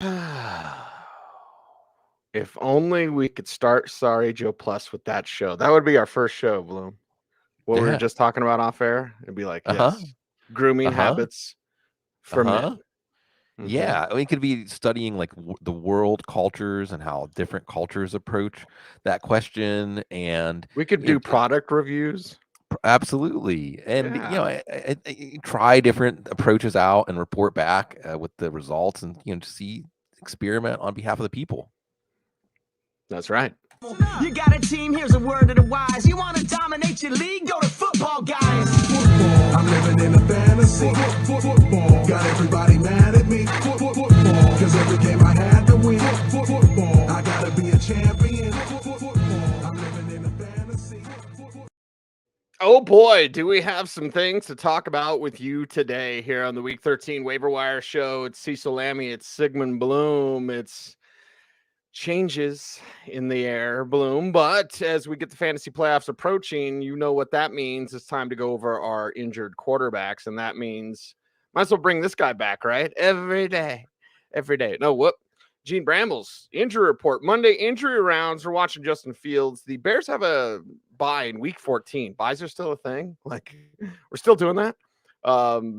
If only we could start Sorry Joe Plus with that show. That would be our first show, Bloom. What we were Yeah. just talking about off air. It'd be like, Uh-huh. yes, grooming Uh-huh. habits for Uh-huh. men. Hmm. Yeah. I mean, it could be studying like the world cultures and how different cultures approach that question. And, We could you know, do product reviews. absolutely. And, Yeah, try different approaches out and report back with the results and, to see, experiment on behalf of the people. that's right. You got a team, here's a word to the wise. You want to dominate your league? Go to Football Guys. Football, I'm living in a fantasy. Football, got everybody mad at me. Football, cause every game I had to win. Football, I gotta be a champion. Football, I'm living in a fantasy. Oh boy, do we have some things to talk about with you today here on the Week 13 Waiver Wire Show. It's Cecil Lammey, it's Sigmund Bloom, it's changes in the air, Bloom. But as we get the fantasy playoffs approaching, you know what that means. It's time to go over our injured quarterbacks, and that means might as well bring this guy back, right? Every day. Every day. No, whoop. Gene Bramble's injury report. Monday injury rounds. We're watching Justin Fields. The Bears have a bye in week 14. Buys are still a thing. Like, we're still doing that.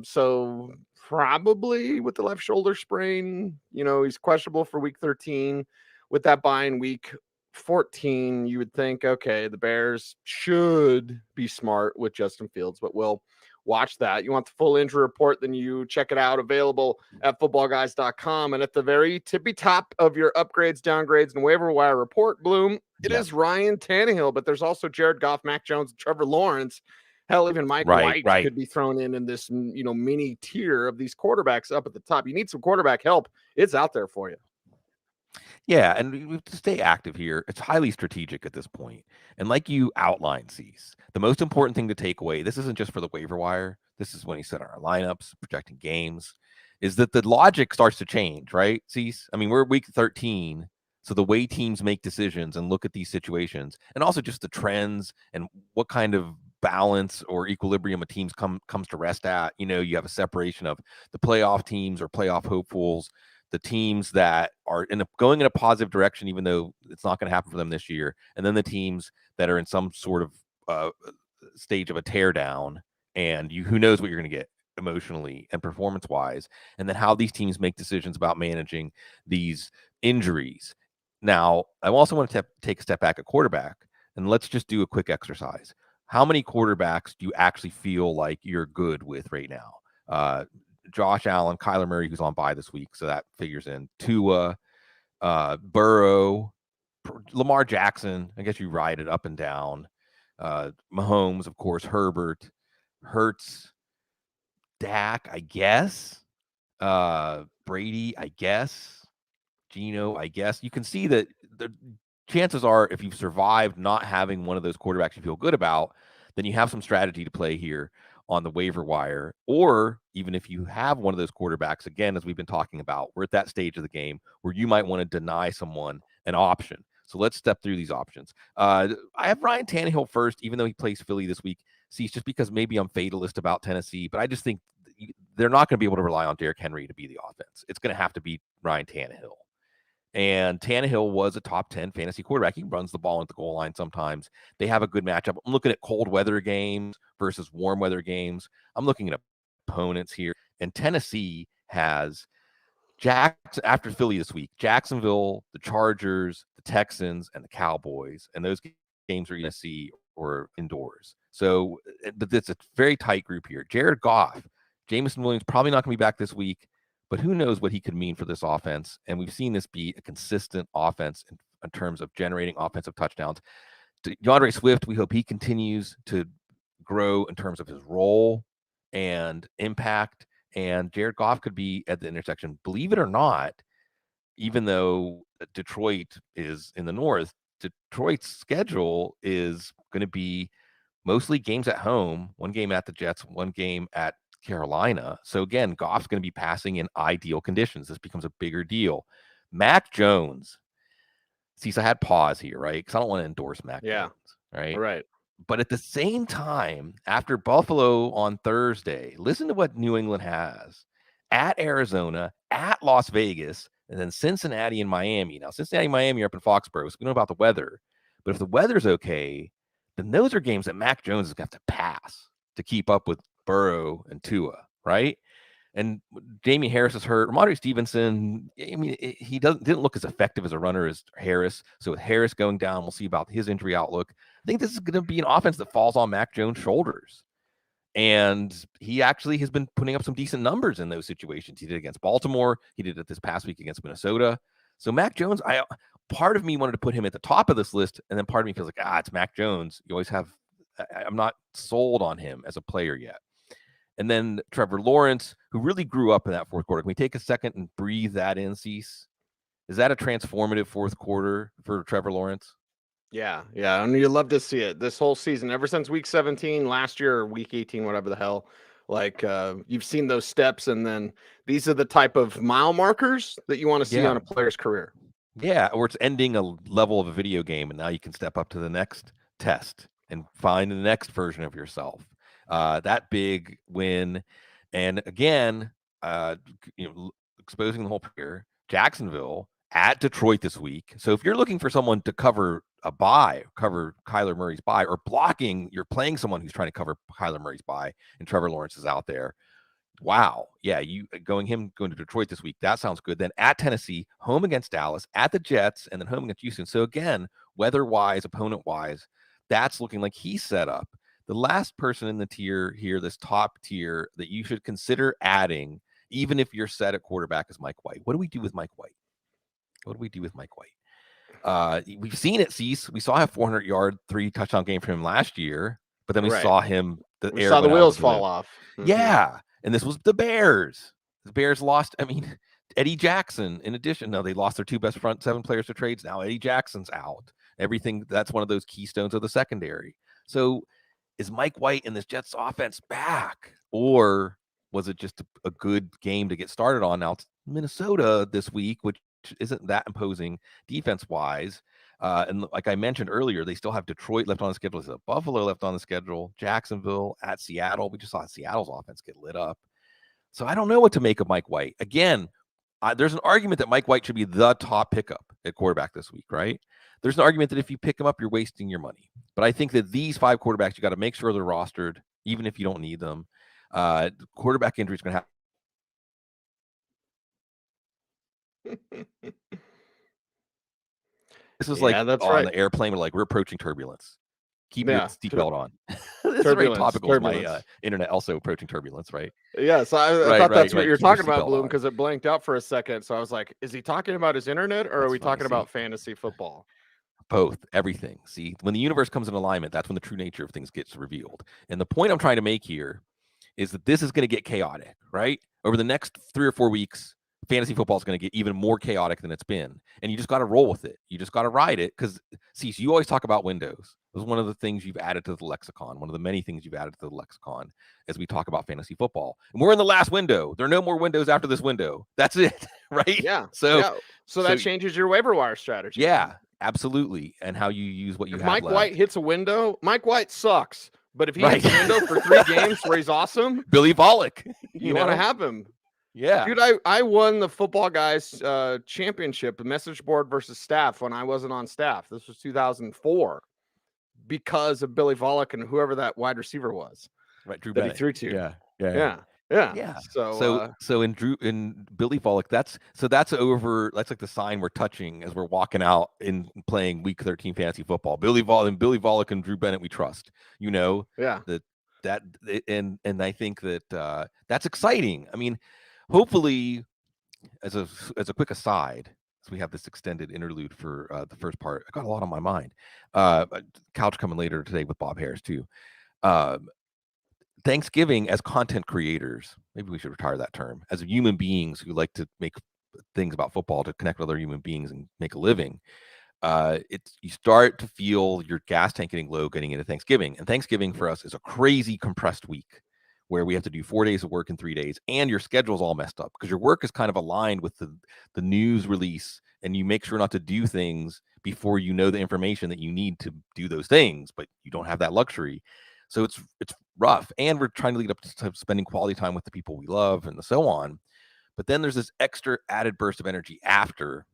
So probably with the left shoulder sprain, he's questionable for week 13. With that bye in week 14, you would think, okay, the Bears should be smart with Justin Fields, but we'll watch that. You want the full injury report, then you check it out, available at footballguys.com. And at the very tippy top of your upgrades, downgrades, and waiver wire report, Bloom, it Yeah. is Ryan Tannehill, but there's also Jared Goff, Mac Jones, and Trevor Lawrence. Hell, even Mike Right. White Right. could be thrown in this, mini tier of these quarterbacks up at the top. You need some quarterback help. It's out there for you. Yeah, and we have to stay active here. It's highly strategic at this point. And like you outlined, Cease, the most important thing to take away, this isn't just for the waiver wire. This is when you set our lineups, projecting games, is that the logic starts to change, right, Cease? I mean, we're week 13, so the way teams make decisions and look at these situations, and also just the trends and what kind of balance or equilibrium a team's comes to rest at. You have a separation of the playoff teams or playoff hopefuls, the teams that are going in a positive direction, even though it's not going to happen for them this year, and then the teams that are in some sort of stage of a tear down, and who knows what you're going to get emotionally and performance wise, and then how these teams make decisions about managing these injuries. Now, I also want to take a step back at quarterback, and let's just do a quick exercise. How many quarterbacks do you actually feel like you're good with right now? Josh Allen, Kyler Murray, who's on bye this week, so that figures in. Tua, Burrow, Lamar Jackson. I guess you ride it up and down. Mahomes, of course, Herbert, Hurts, Dak, I guess. Brady, I guess. Gino, I guess. You can see that the chances are, if you've survived not having one of those quarterbacks you feel good about, then you have some strategy to play here on the waiver wire. Or even if you have one of those quarterbacks, again, as we've been talking about, we're at that stage of the game where you might want to deny someone an option. So let's step through these options. I have Ryan Tannehill first, even though he plays Philly this week. See, it's just because maybe I'm fatalist about Tennessee, but I just think they're not going to be able to rely on Derrick Henry to be the offense. It's going to have to be Ryan Tannehill. And Tannehill was a top 10 fantasy quarterback. He runs the ball at the goal line sometimes. They have a good matchup. I'm looking at cold weather games versus warm weather games. I'm looking at opponents here. And Tennessee has after Philly this week, Jacksonville, the Chargers, the Texans, and the Cowboys. And those games are going to see or indoors. So, but it's a very tight group here. Jared Goff, Jameson Williams, probably not going to be back this week, but who knows what he could mean for this offense. And we've seen this be a consistent offense in terms of generating offensive touchdowns. DeAndre Swift, we hope he continues to grow in terms of his role and impact. And Jared Goff could be at the intersection. Believe it or not, even though Detroit is in the north, Detroit's schedule is going to be mostly games at home, one game at the Jets, one game at Carolina. So again, Goff's going to be passing in ideal conditions. This becomes a bigger deal. Mac Jones. See, so I had pause here, right? Because I don't want to endorse Mac Jones, right? All right. But at the same time, after Buffalo on Thursday, listen to what New England has at Arizona, at Las Vegas, and then Cincinnati and Miami. Now, Cincinnati and Miami are up in Foxborough, so we know about the weather. But if the weather's okay, then those are games that Mac Jones is going to have to pass to keep up with Burrow and Tua, right? And Jamie Harris is hurt. Ramondre Stevenson, I mean, he didn't look as effective as a runner as Harris. So with Harris going down, we'll see about his injury outlook. I think this is going to be an offense that falls on Mac Jones' shoulders. And he actually has been putting up some decent numbers in those situations. He did against Baltimore. He did it this past week against Minnesota. So Mac Jones, part of me wanted to put him at the top of this list, and then part of me feels like, it's Mac Jones. You always have, I'm not sold on him as a player yet. And then Trevor Lawrence, who really grew up in that fourth quarter. Can we take a second and breathe that in, Cease? Is that a transformative fourth quarter for Trevor Lawrence? Yeah. And you love to see it this whole season, ever since week 17 last year or week 18, whatever the hell. Like you've seen those steps, and then these are the type of mile markers that you want to see on a player's career. Yeah, or it's ending a level of a video game, and now you can step up to the next test and find the next version of yourself. That big win, and again, exposing the whole player. Jacksonville at Detroit this week. So if you're looking for someone to cover Kyler Murray's bye, or blocking, you're playing someone who's trying to cover Kyler Murray's bye, and Trevor Lawrence is out there. Wow. Yeah, going to Detroit this week. That sounds good. Then at Tennessee, home against Dallas, at the Jets, and then home against Houston. So again, weather-wise, opponent-wise, that's looking like he's set up. The last person in the tier here, this top tier that you should consider adding, even if you're set at quarterback, is Mike White. What do we do with Mike White? We've seen it, Cease. We saw a 400-yard, 3-touchdown game from him last year, but then we saw him. We saw the wheels fall off. Yeah, and this was the Bears. The Bears lost. I mean, Eddie Jackson. In addition, they lost their two best front seven players to trades. Now Eddie Jackson's out. Everything, that's one of those keystones of the secondary. So is Mike White in this Jets offense back, or was it just a good game to get started on? Now it's Minnesota this week, which isn't that imposing defense-wise. And like I mentioned earlier, they still have Detroit left on the schedule. There's Buffalo left on the schedule, Jacksonville, at Seattle. We just saw Seattle's offense get lit up. So I don't know what to make of Mike White. Again, there's an argument that Mike White should be the top pickup at quarterback this week, right? There's an argument that if you pick him up, you're wasting your money. But I think that these 5 quarterbacks, you got to make sure they're rostered, even if you don't need them. Quarterback injury is going to happen. This is like on the airplane, we're approaching turbulence. Keep your seatbelt on. This is very topical with my internet also approaching turbulence, right? Yeah, so I thought that's what you're talking about, Bloom, because it blanked out for a second. So I was like, is he talking about his internet, or are we talking about fantasy football? Both, everything. See, when the universe comes in alignment, that's when the true nature of things gets revealed. And the point I'm trying to make here is that this is going to get chaotic, right? Over the next 3 or 4 weeks, fantasy football is going to get even more chaotic than it's been. And you just got to roll with it. You just got to ride it, because, see, so you always talk about windows. It was one of the things you've added to the lexicon, one of the many things you've added to the lexicon as we talk about fantasy football. And we're in the last window. There are no more windows after this window. That's it, right? Yeah. So that changes your waiver wire strategy. Yeah, absolutely. And how you use what you have Mike left. White hits a window, Mike White sucks. But if he hits a window for 3 games where he's awesome, Billy Volek, you want to have him. Yeah, dude, I won the Footballguys championship, the message board versus staff, when I wasn't on staff. This was 2004, because of Billy Volek and whoever that wide receiver was. Right, Drew that Bennett. He threw to. Yeah. So in Billy Volek, that's like the sign we're touching as we're walking out in playing week 13 fantasy football. Billy Volek and Drew Bennett, we trust. And I think that that's exciting. I mean, hopefully, as a quick aside, so we have this extended interlude for the first part. I got a lot on my mind. Couch coming later today with Bob Harris too. Thanksgiving, as content creators, maybe we should retire that term, as human beings who like to make things about football to connect with other human beings and make a living, you start to feel your gas tank getting low getting into Thanksgiving. And Thanksgiving for us is a crazy compressed week where we have to do 4 days of work in 3 days, and your schedule's all messed up because your work is kind of aligned with the news release, and you make sure not to do things before you know the information that you need to do those things, but you don't have that luxury. So it's rough, and we're trying to lead up to spending quality time with the people we love and so on. But then there's this extra added burst of energy after,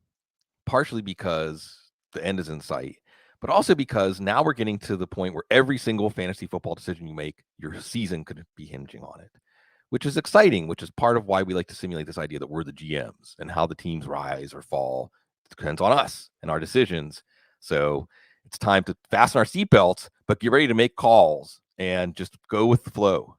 partially because the end is in sight, but also because now we're getting to the point where every single fantasy football decision you make, your season could be hinging on it, which is exciting, which is part of why we like to simulate this idea that we're the GMs and how the teams rise or fall. It depends on us and our decisions. So it's time to fasten our seatbelts, but get ready to make calls and just go with the flow.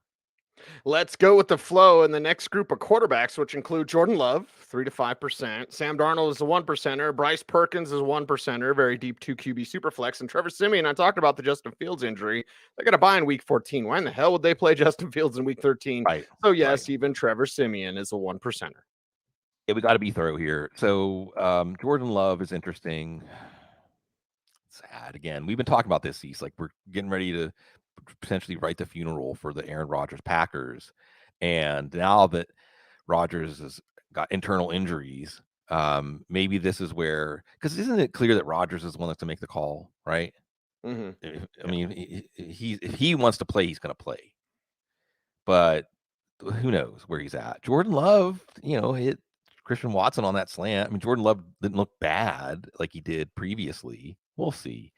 Let's go with the flow in the next group of quarterbacks, which include Jordan Love, 3 to 5%. Sam Darnold is a 1%er. Bryce Perkins is 1%er, very deep 2 QB superflex. And Trevor Siemian, I talked about the Justin Fields injury. They got to buy in week 14. Why in the hell would they play Justin Fields in week 13? Right. So, yes, even Trevor Siemian is a 1%er. Yeah, we got to be thorough here. So Jordan Love is interesting. Sad again. We've been talking about this, Cecil. Like, we're getting ready to potentially write the funeral for the Aaron Rodgers Packers. And now that Rodgers has got internal injuries, maybe this is where, because isn't it clear that Rodgers is the one that's to make the call, right? Mm-hmm. I mean, if he wants to play, he's going to play. But who knows where he's at? Jordan Love, hit Christian Watson on that slant. I mean, Jordan Love didn't look bad like he did previously. We'll see.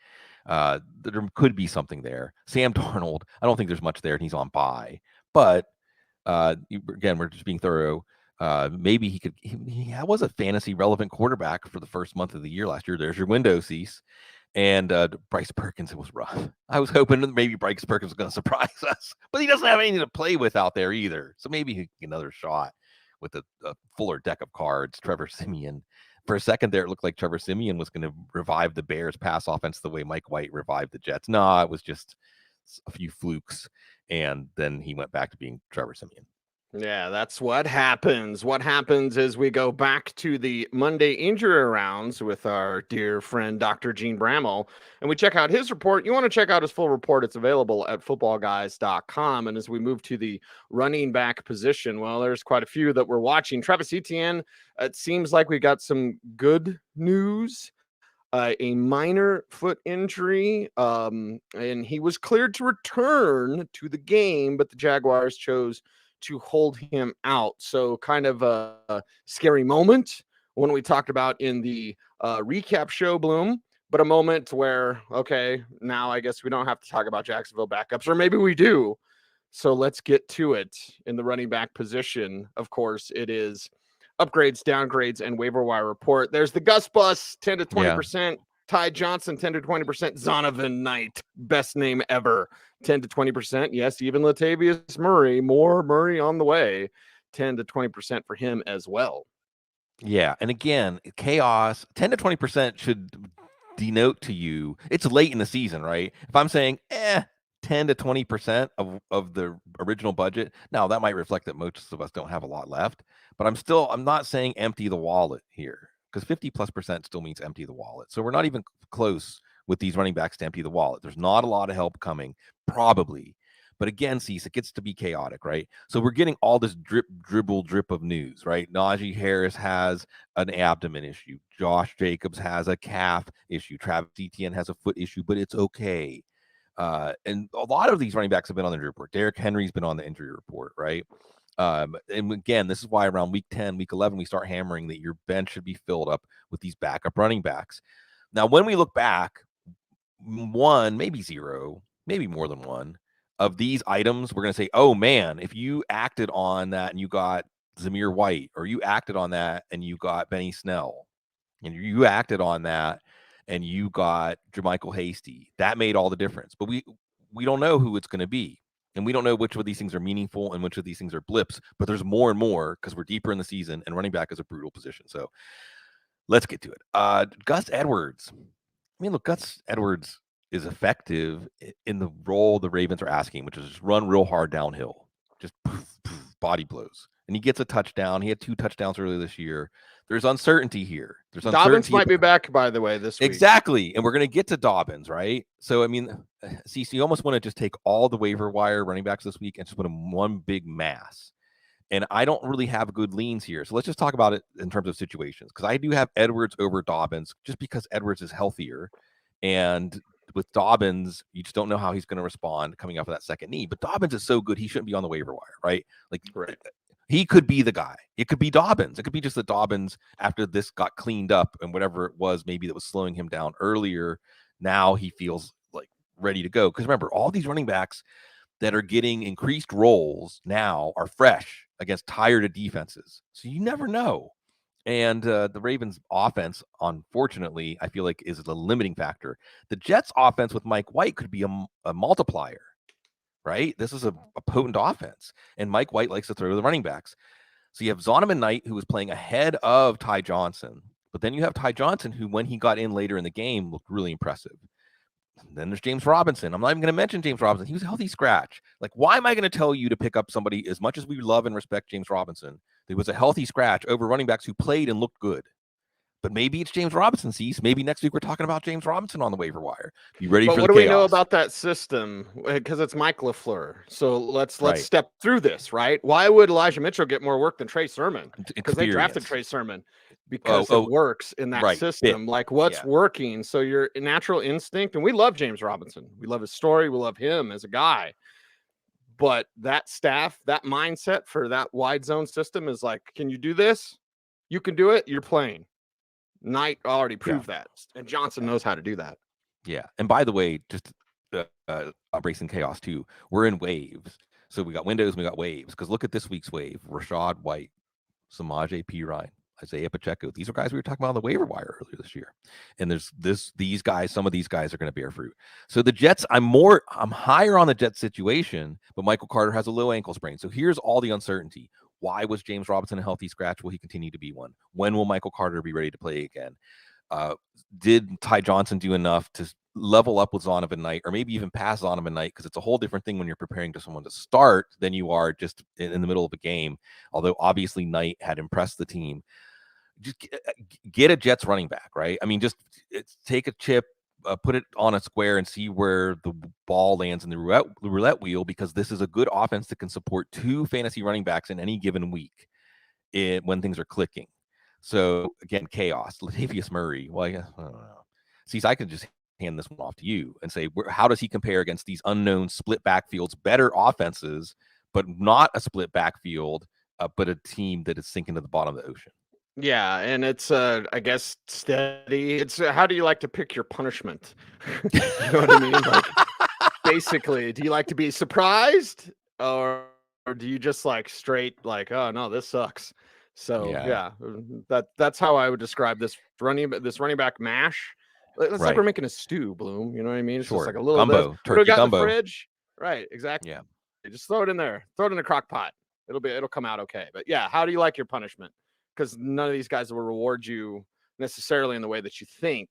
There could be something there. Sam Darnold, I don't think there's much there, and he's on bye. But again, we're just being thorough. Maybe he could. He was a fantasy relevant quarterback for the first month of the year last year. There's your window, Cease. And Bryce Perkins, it was rough. I was hoping that maybe Bryce Perkins was going to surprise us, but he doesn't have anything to play with out there either. So maybe he can get another shot with a fuller deck of cards. Trevor Siemian. For a second there, it looked like Trevor Siemian was going to revive the Bears pass offense the way Mike White revived the Jets. No, it was just a few flukes. And then he went back to being Trevor Siemian. Yeah, that's what happens. What happens is we go back to the Monday injury rounds with our dear friend, Dr. Gene Bramall, and we check out his report. You want to check out his full report. It's available at footballguys.com. And as we move to the running back position, well, there's quite a few that we're watching. Travis Etienne, it seems like we got some good news. A minor foot injury, and he was cleared to return to the game, but the Jaguars chose to hold him out. So kind of a scary moment when we talked about in the recap show, Bloom, but a moment where, okay, now I guess we don't have to talk about Jacksonville backups, or maybe we do. So let's get to it. In the running back position, of course, it is upgrades, downgrades, and waiver wire report. There's the Gus Bus, 10 to 20%. Yeah. Ty Johnson, 10 to 20%. Zonovan Knight, best name ever, 10 to 20%. Yes, even Latavius Murray, more Murray on the way, 10 to 20% for him as well. Yeah, and again, chaos, 10 to 20% should denote to you, it's late in the season, right? If I'm saying, 10 to 20% of the original budget, now that might reflect that most of us don't have a lot left, but I'm not saying empty the wallet here, because 50+% still means empty the wallet. So we're not even close with these running backs to empty the wallet. There's not a lot of help coming, probably. But again, Cease, it gets to be chaotic, right? So we're getting all this drip of news, right? Najee Harris has an abdomen issue. Josh Jacobs has a calf issue. Travis Etienne has a foot issue, but it's okay. And a lot of these running backs have been on the injury report. Derrick Henry's been on the injury report, right? And again, this is why around week 10, week 11, we start hammering that your bench should be filled up with these backup running backs. Now, when we look back, one, maybe zero, maybe more than one of these items, we're going to say, oh man, if you acted on that and you got Zamir White, or you acted on that and you got Benny Snell, and you acted on that and you got Jermichael Hasty, that made all the difference. But we don't know who it's going to be. And we don't know which of these things are meaningful and which of these things are blips, but there's more and more because we're deeper in the season, and running back is a brutal position. So let's get to it. Gus Edwards. I mean, look, Gus Edwards is effective in the role the Ravens are asking, which is just run real hard downhill, just poof, poof, body blows. And he gets a touchdown. He had 2 touchdowns earlier this year. There's uncertainty here. Dobbins might be back, by the way, this week. Exactly. And we're going to get to Dobbins, right? So, I mean, Cecil, you almost want to just take all the waiver wire running backs this week and just put them in one big mass. And I don't really have good leans here. So let's just talk about it in terms of situations, because I do have Edwards over Dobbins just because Edwards is healthier. And with Dobbins, you just don't know how he's going to respond coming off of that second knee. But Dobbins is so good, he shouldn't be on the waiver wire, right? Like, right. He could be the guy. It could be Dobbins. It could be just that Dobbins, after this got cleaned up and whatever it was, maybe that was slowing him down earlier, now he feels like ready to go. Because remember, all these running backs that are getting increased roles now are fresh against tired defenses. So you never know. And the Ravens offense, unfortunately, I feel like is the limiting factor. The Jets offense with Mike White could be a multiplier, right? This is a potent offense. And Mike White likes to throw to the running backs. So you have Zonovan Knight, who was playing ahead of Ty Johnson. But then you have Ty Johnson, who, when he got in later in the game, looked really impressive. And then there's James Robinson. I'm not even going to mention James Robinson. He was a healthy scratch. Like, why am I going to tell you to pick up somebody, as much as we love and respect James Robinson, that was a healthy scratch over running backs who played and looked good? But maybe it's James Robinson, Cease. Maybe next week we're talking about James Robinson on the waiver wire. Be ready for the chaos. What do we know about that system? Because it's Mike LaFleur. So let's step through this, right? Why would Elijah Mitchell get more work than Trey Sermon? Because they drafted Trey Sermon because it works in that system. Like, what's working? So your natural instinct, and we love James Robinson. We love his story. We love him as a guy. But that staff, that mindset for that wide zone system is like, can you do this? You can do it. You're playing. Knight already proved that, and Johnson knows how to do that. Yeah, and by the way, just Bracing Chaos too. We're in waves, so we got windows, and we got waves. Because look at this week's wave: Rashad White, Samaje Perine, Isaiah Pacheco. These are guys we were talking about on the waiver wire earlier this year. And there's these guys. Some of these guys are going to bear fruit. So the Jets, I'm higher on the Jets situation, but Michael Carter has a low ankle sprain. So here's all the uncertainty. Why was James Robinson a healthy scratch? Will he continue to be one? When will Michael Carter be ready to play again? Did Ty Johnson do enough to level up with Zonovan Knight, or maybe even pass Zonovan Knight? Because it's a whole different thing when you're preparing to someone to start than you are just in the middle of a game. Although obviously Knight had impressed the team. Just get a Jets running back, right? I mean, just take a chip, put it on a square and see where the ball lands in the roulette wheel, because this is a good offense that can support 2 fantasy running backs in any given week when things are clicking. So again, chaos. Latavius Murray. Well, I don't know. See, I could just hand this one off to you and say, how does he compare against these unknown split backfields, better offenses, but not a split backfield, but a team that is sinking to the bottom of the ocean? Yeah, and it's I guess steady. It's how do you like to pick your punishment? You know what I mean? Like, basically, do you like to be surprised, or do you just like straight like, oh no, this sucks? So yeah, that's how I would describe this running back mash. It's like we're making a stew, Bloom. You know what I mean? It's just like a little gumbo, turkey gumbo. In the fridge, right? Exactly. Yeah, just throw it in there. Throw it in a crock pot. It'll come out okay. But yeah, how do you like your punishment? Because none of these guys will reward you necessarily in the way that you think,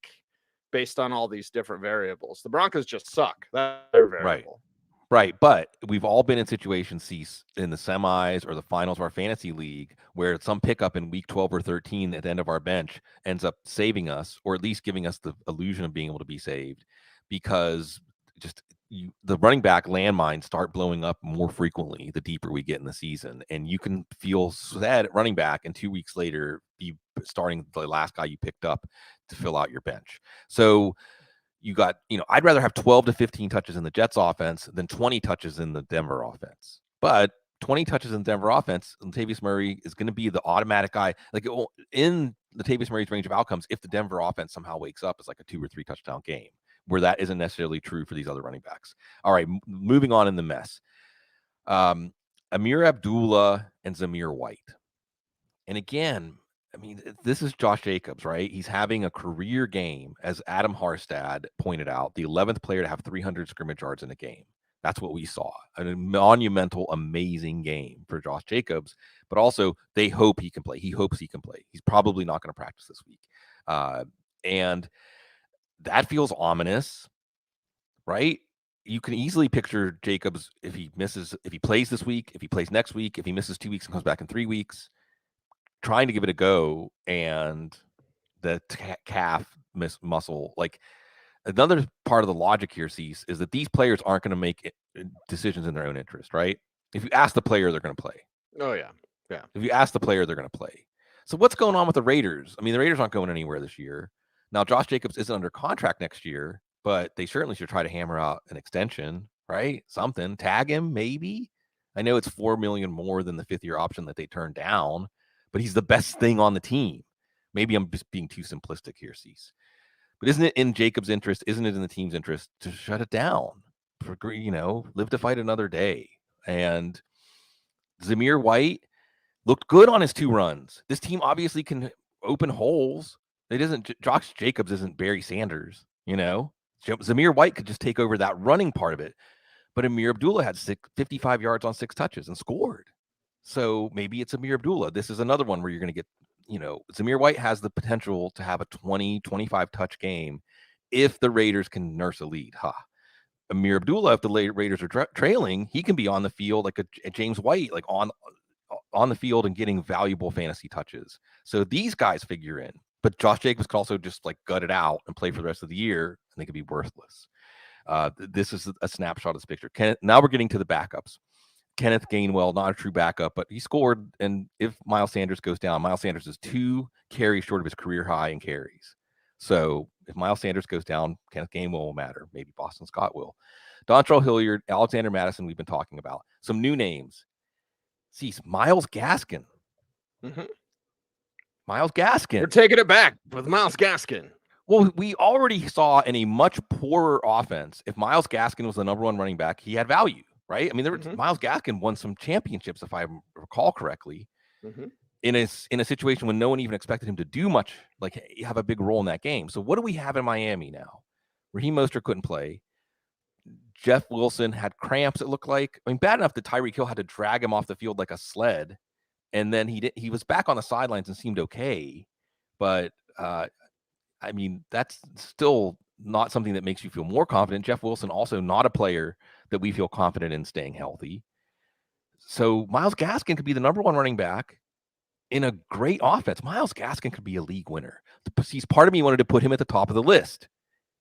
based on all these different variables. The Broncos just suck. That's their variable. Right. But we've all been in situations, in the semis or the finals of our fantasy league, where some pickup in week 12 or 13 at the end of our bench ends up saving us, or at least giving us the illusion of being able to be saved, because just the running back landmines start blowing up more frequently the deeper we get in the season, and you can feel sad at running back, and 2 weeks later be starting the last guy you picked up to fill out your bench. So you got, I'd rather have 12 to 15 touches in the Jets offense than 20 touches in the Denver offense. But 20 touches in the Denver offense, Latavius Murray is going to be the automatic guy. Like, in Latavius Murray's range of outcomes, if the Denver offense somehow wakes up, it's like a 2 or 3 touchdown game, where that isn't necessarily true for these other running backs. All right, moving on in the mess. Amir Abdullah and Zamir White. And again, I mean, this is Josh Jacobs, right? He's having a career game, as Adam Harstad pointed out, the 11th player to have 300 scrimmage yards in a game. That's what we saw. A monumental, amazing game for Josh Jacobs, but also they hope he can play. He hopes he can play. He's probably not going to practice this week. And that feels ominous, right? You can easily picture Jacobs, if he plays this week, if he plays next week, if he misses 2 weeks and comes back in 3 weeks, trying to give it a go, and the calf muscle. Like, another part of the logic here, Cease, is that these players aren't going to make decisions in their own interest, right? If you ask the player, they're going to play. Oh, yeah. Yeah. If you ask the player, they're going to play. So what's going on with the Raiders? I mean, the Raiders aren't going anywhere this year. Now, Josh Jacobs isn't under contract next year, but they certainly should try to hammer out an extension, right? Something. Tag him, maybe. I know it's $4 million more than the 5th-year option that they turned down, but he's the best thing on the team. Maybe I'm just being too simplistic here, Cease. But isn't it in Jacobs' interest? Isn't it in the team's interest to shut it down? Live to fight another day. And Zamir White looked good on his 2 runs. This team obviously can open holes. It isn't Josh Jacobs isn't Barry Sanders, Zamir White could just take over that running part of it. But Amir Abdullah had 55 yards on 6 touches and scored. So maybe it's Amir Abdullah. This is another one where you're going to get, Zamir White has the potential to have a 20, 25 touch game if the Raiders can nurse a lead. Amir Abdullah, if the Raiders are trailing, he can be on the field like a James White, like on the field and getting valuable fantasy touches. So these guys figure in. But Josh Jacobs could also just like gut it out and play for the rest of the year, and they could be worthless. This is a snapshot of this picture. Now we're getting to the backups. Kenneth Gainwell, not a true backup, but he scored. And if Miles Sanders goes down, Miles Sanders is 2 carries short of his career high in carries. So if Miles Sanders goes down, Kenneth Gainwell will matter. Maybe Boston Scott will. Dontrell Hilliard, Alexander Madison, we've been talking about. Some new names. Cease, Myles Gaskin. Mm-hmm. Myles Gaskin. We're taking it back with Myles Gaskin. Well, we already saw in a much poorer offense, if Myles Gaskin was the number 1 running back, he had value, right? I mean, Myles Gaskin won some championships, if I recall correctly, in a situation when no one even expected him to do much, like have a big role in that game. So what do we have in Miami now? Raheem Mostert couldn't play. Jeff Wilson had cramps, it looked like. I mean, bad enough that Tyreek Hill had to drag him off the field like a sled. And then he was back on the sidelines and seemed okay. But, I mean, that's still not something that makes you feel more confident. Jeff Wilson also not a player that we feel confident in staying healthy. So Myles Gaskin could be the number 1 running back in a great offense. Myles Gaskin could be a league winner. Part of me wanted to put him at the top of the list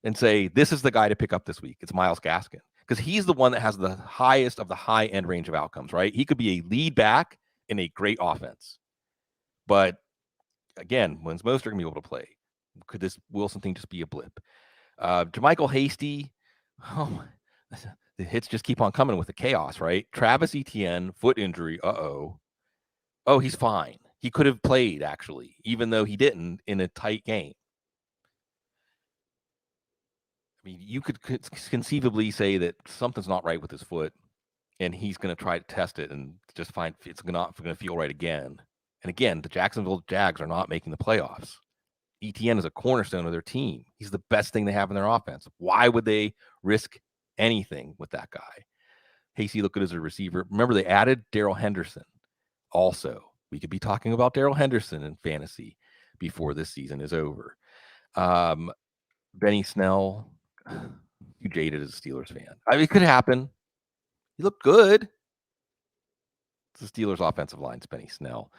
and say, this is the guy to pick up this week. It's Myles Gaskin, because he's the one that has the highest of the high end range of outcomes, right? He could be a lead back in a great offense. But again, when's Mostert going to be able to play? Could this Wilson thing just be a blip? JaMychal Hasty, the hits just keep on coming with the chaos, right? Travis Etienne, foot injury. Oh, he's fine. He could have played, actually, even though he didn't in a tight game. I mean, you could conceivably say that something's not right with his foot, and he's going to try to test it and just find it's not going to feel right again. And again, the Jacksonville Jags are not making the playoffs. Etienne is a cornerstone of their team. He's the best thing they have in their offense. Why would they risk anything with that guy? Hasty looked good as a receiver. Remember, they added Darrell Henderson. Also, we could be talking about Darrell Henderson in fantasy before this season is over. Benny Snell, you jaded as a Steelers fan. I mean, it could happen. He looked good. It's the Steelers' offensive line, Benny Snell.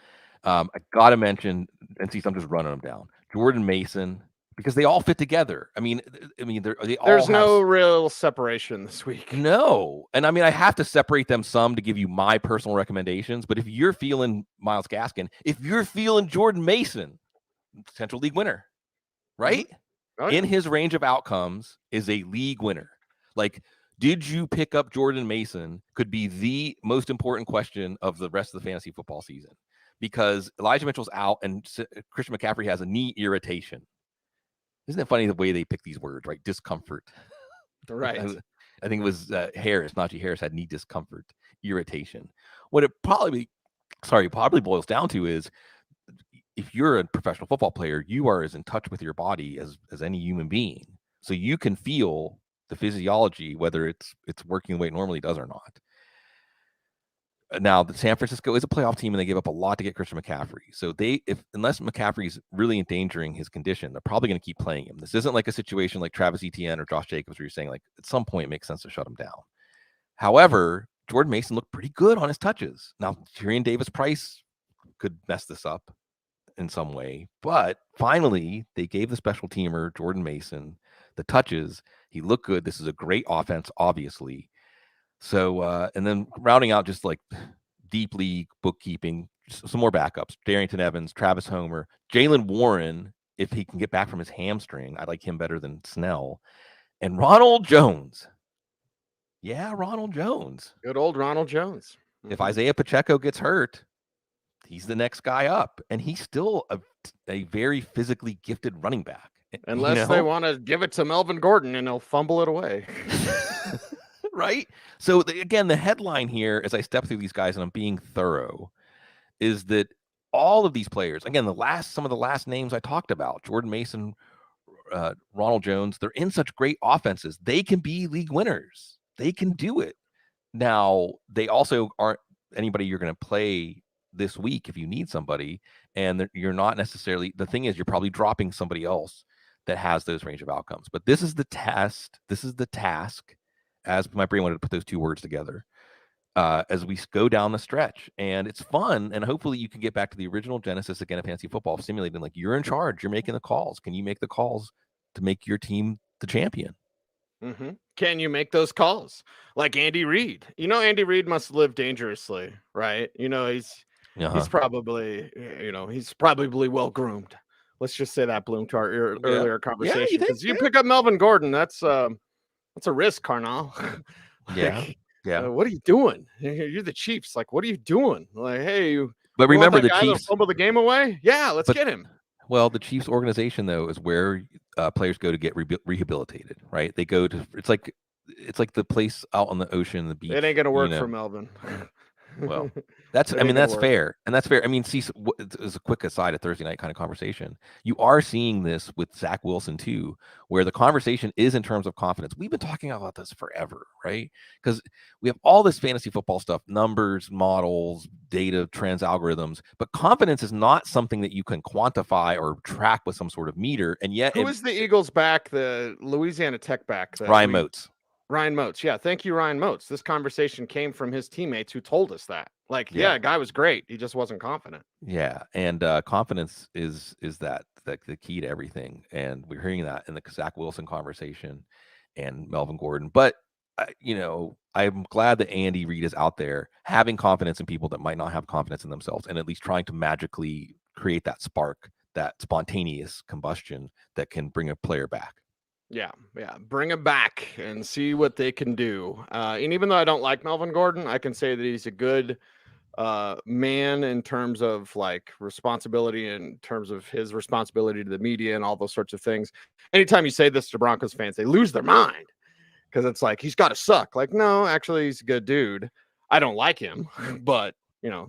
I got to mention, and see, I'm just running them down. Jordan Mason, because they all fit together. I mean, there's no real separation this week. No. And I mean, I have to separate them some to give you my personal recommendations. But if you're feeling Myles Gaskin, if you're feeling Jordan Mason, potential league winner, right? Oh, yeah. In his range of outcomes is a league winner. Like, did you pick up Jordan Mason could be the most important question of the rest of the fantasy football season, because Elijah Mitchell's out and Christian McCaffrey has a knee irritation. Isn't it funny the way they pick these words, right? Discomfort. Right. I think it was Harris, Najee Harris had knee discomfort, irritation. What it probably boils down to is, if you're a professional football player, you are as in touch with your body as any human being. So you can feel the physiology, whether it's working the way it normally does or not. Now, the San Francisco is a playoff team, and they gave up a lot to get Christian McCaffrey. So unless McCaffrey's really endangering his condition, they're probably going to keep playing him. This isn't like a situation like Travis Etienne or Josh Jacobs where you're saying, like, at some point it makes sense to shut him down. However, Jordan Mason looked pretty good on his touches. Now, Tyrion Davis-Price could mess this up in some way, but finally they gave the special teamer Jordan Mason the touches. He looked good. This is a great offense, obviously. So, and then rounding out just like deep league bookkeeping, some more backups: Darrington Evans, Travis Homer, Jaylen Warren, if he can get back from his hamstring. I like him better than Snell, and Ronald Jones. Yeah, Ronald Jones. Good old Ronald Jones. If Isaiah Pacheco gets hurt, he's the next guy up, and he's still a very physically gifted running back. Unless they want to give it to Melvin Gordon and he'll fumble it away. Right? So again, the headline here, as I step through these guys and I'm being thorough, is that all of these players, again, some of the last names I talked about, Jordan Mason, Ronald Jones, they're in such great offenses. They can be league winners. They can do it. Now, they also aren't anybody you're going to play this week if you need somebody, and you're not necessarily, the thing is, you're probably dropping somebody else that has those range of outcomes. But this is the test. This is the task, as my brain wanted to put those two words together, as we go down the stretch. And it's fun. And hopefully you can get back to the original genesis again of fantasy football, simulating like you're in charge. You're making the calls. Can you make the calls to make your team the champion? Mm-hmm. Can you make those calls like Andy Reid? Andy Reid must live dangerously, right? He's probably, he's probably well groomed. Let's just say that, Bloom, to our earlier conversation. Because you pick up Melvin Gordon, that's a risk, Carnal. What are you doing? You're the Chiefs. Like, what are you doing? Like, hey, but remember the Chiefs fumble the game away. Yeah, let's get him. Well, the Chiefs organization, though, is where players go to get rehabilitated, right? They go to it's like the place out on the ocean, the beach. It ain't gonna work for Melvin. Well, that's fair, and that's fair. I mean, see, as a quick aside, a Thursday night kind of conversation, you are seeing this with Zach Wilson too, where the conversation is in terms of confidence. We've been talking about this forever, right? Because we have all this fantasy football stuff, numbers, models, data, trends, algorithms, but confidence is not something that you can quantify or track with some sort of meter. And yet, who is the Eagles back? The Louisiana Tech back, Ryan Moats. Ryan Moats. Yeah. Thank you, Ryan Moats. This conversation came from his teammates who told us that. Like, guy was great. He just wasn't confident. Yeah. And confidence is that the key to everything. And we're hearing that in the Zach Wilson conversation and Melvin Gordon. But, I'm glad that Andy Reid is out there having confidence in people that might not have confidence in themselves, and at least trying to magically create that spark, that spontaneous combustion that can bring a player back. Yeah. Bring him back and see what they can do. And even though I don't like Melvin Gordon, I can say that he's a good man in terms of like responsibility, in terms of his responsibility to the media and all those sorts of things. Anytime you say this to Broncos fans, they lose their mind because it's like, he's got to suck. Like, no, actually, he's a good dude. I don't like him, but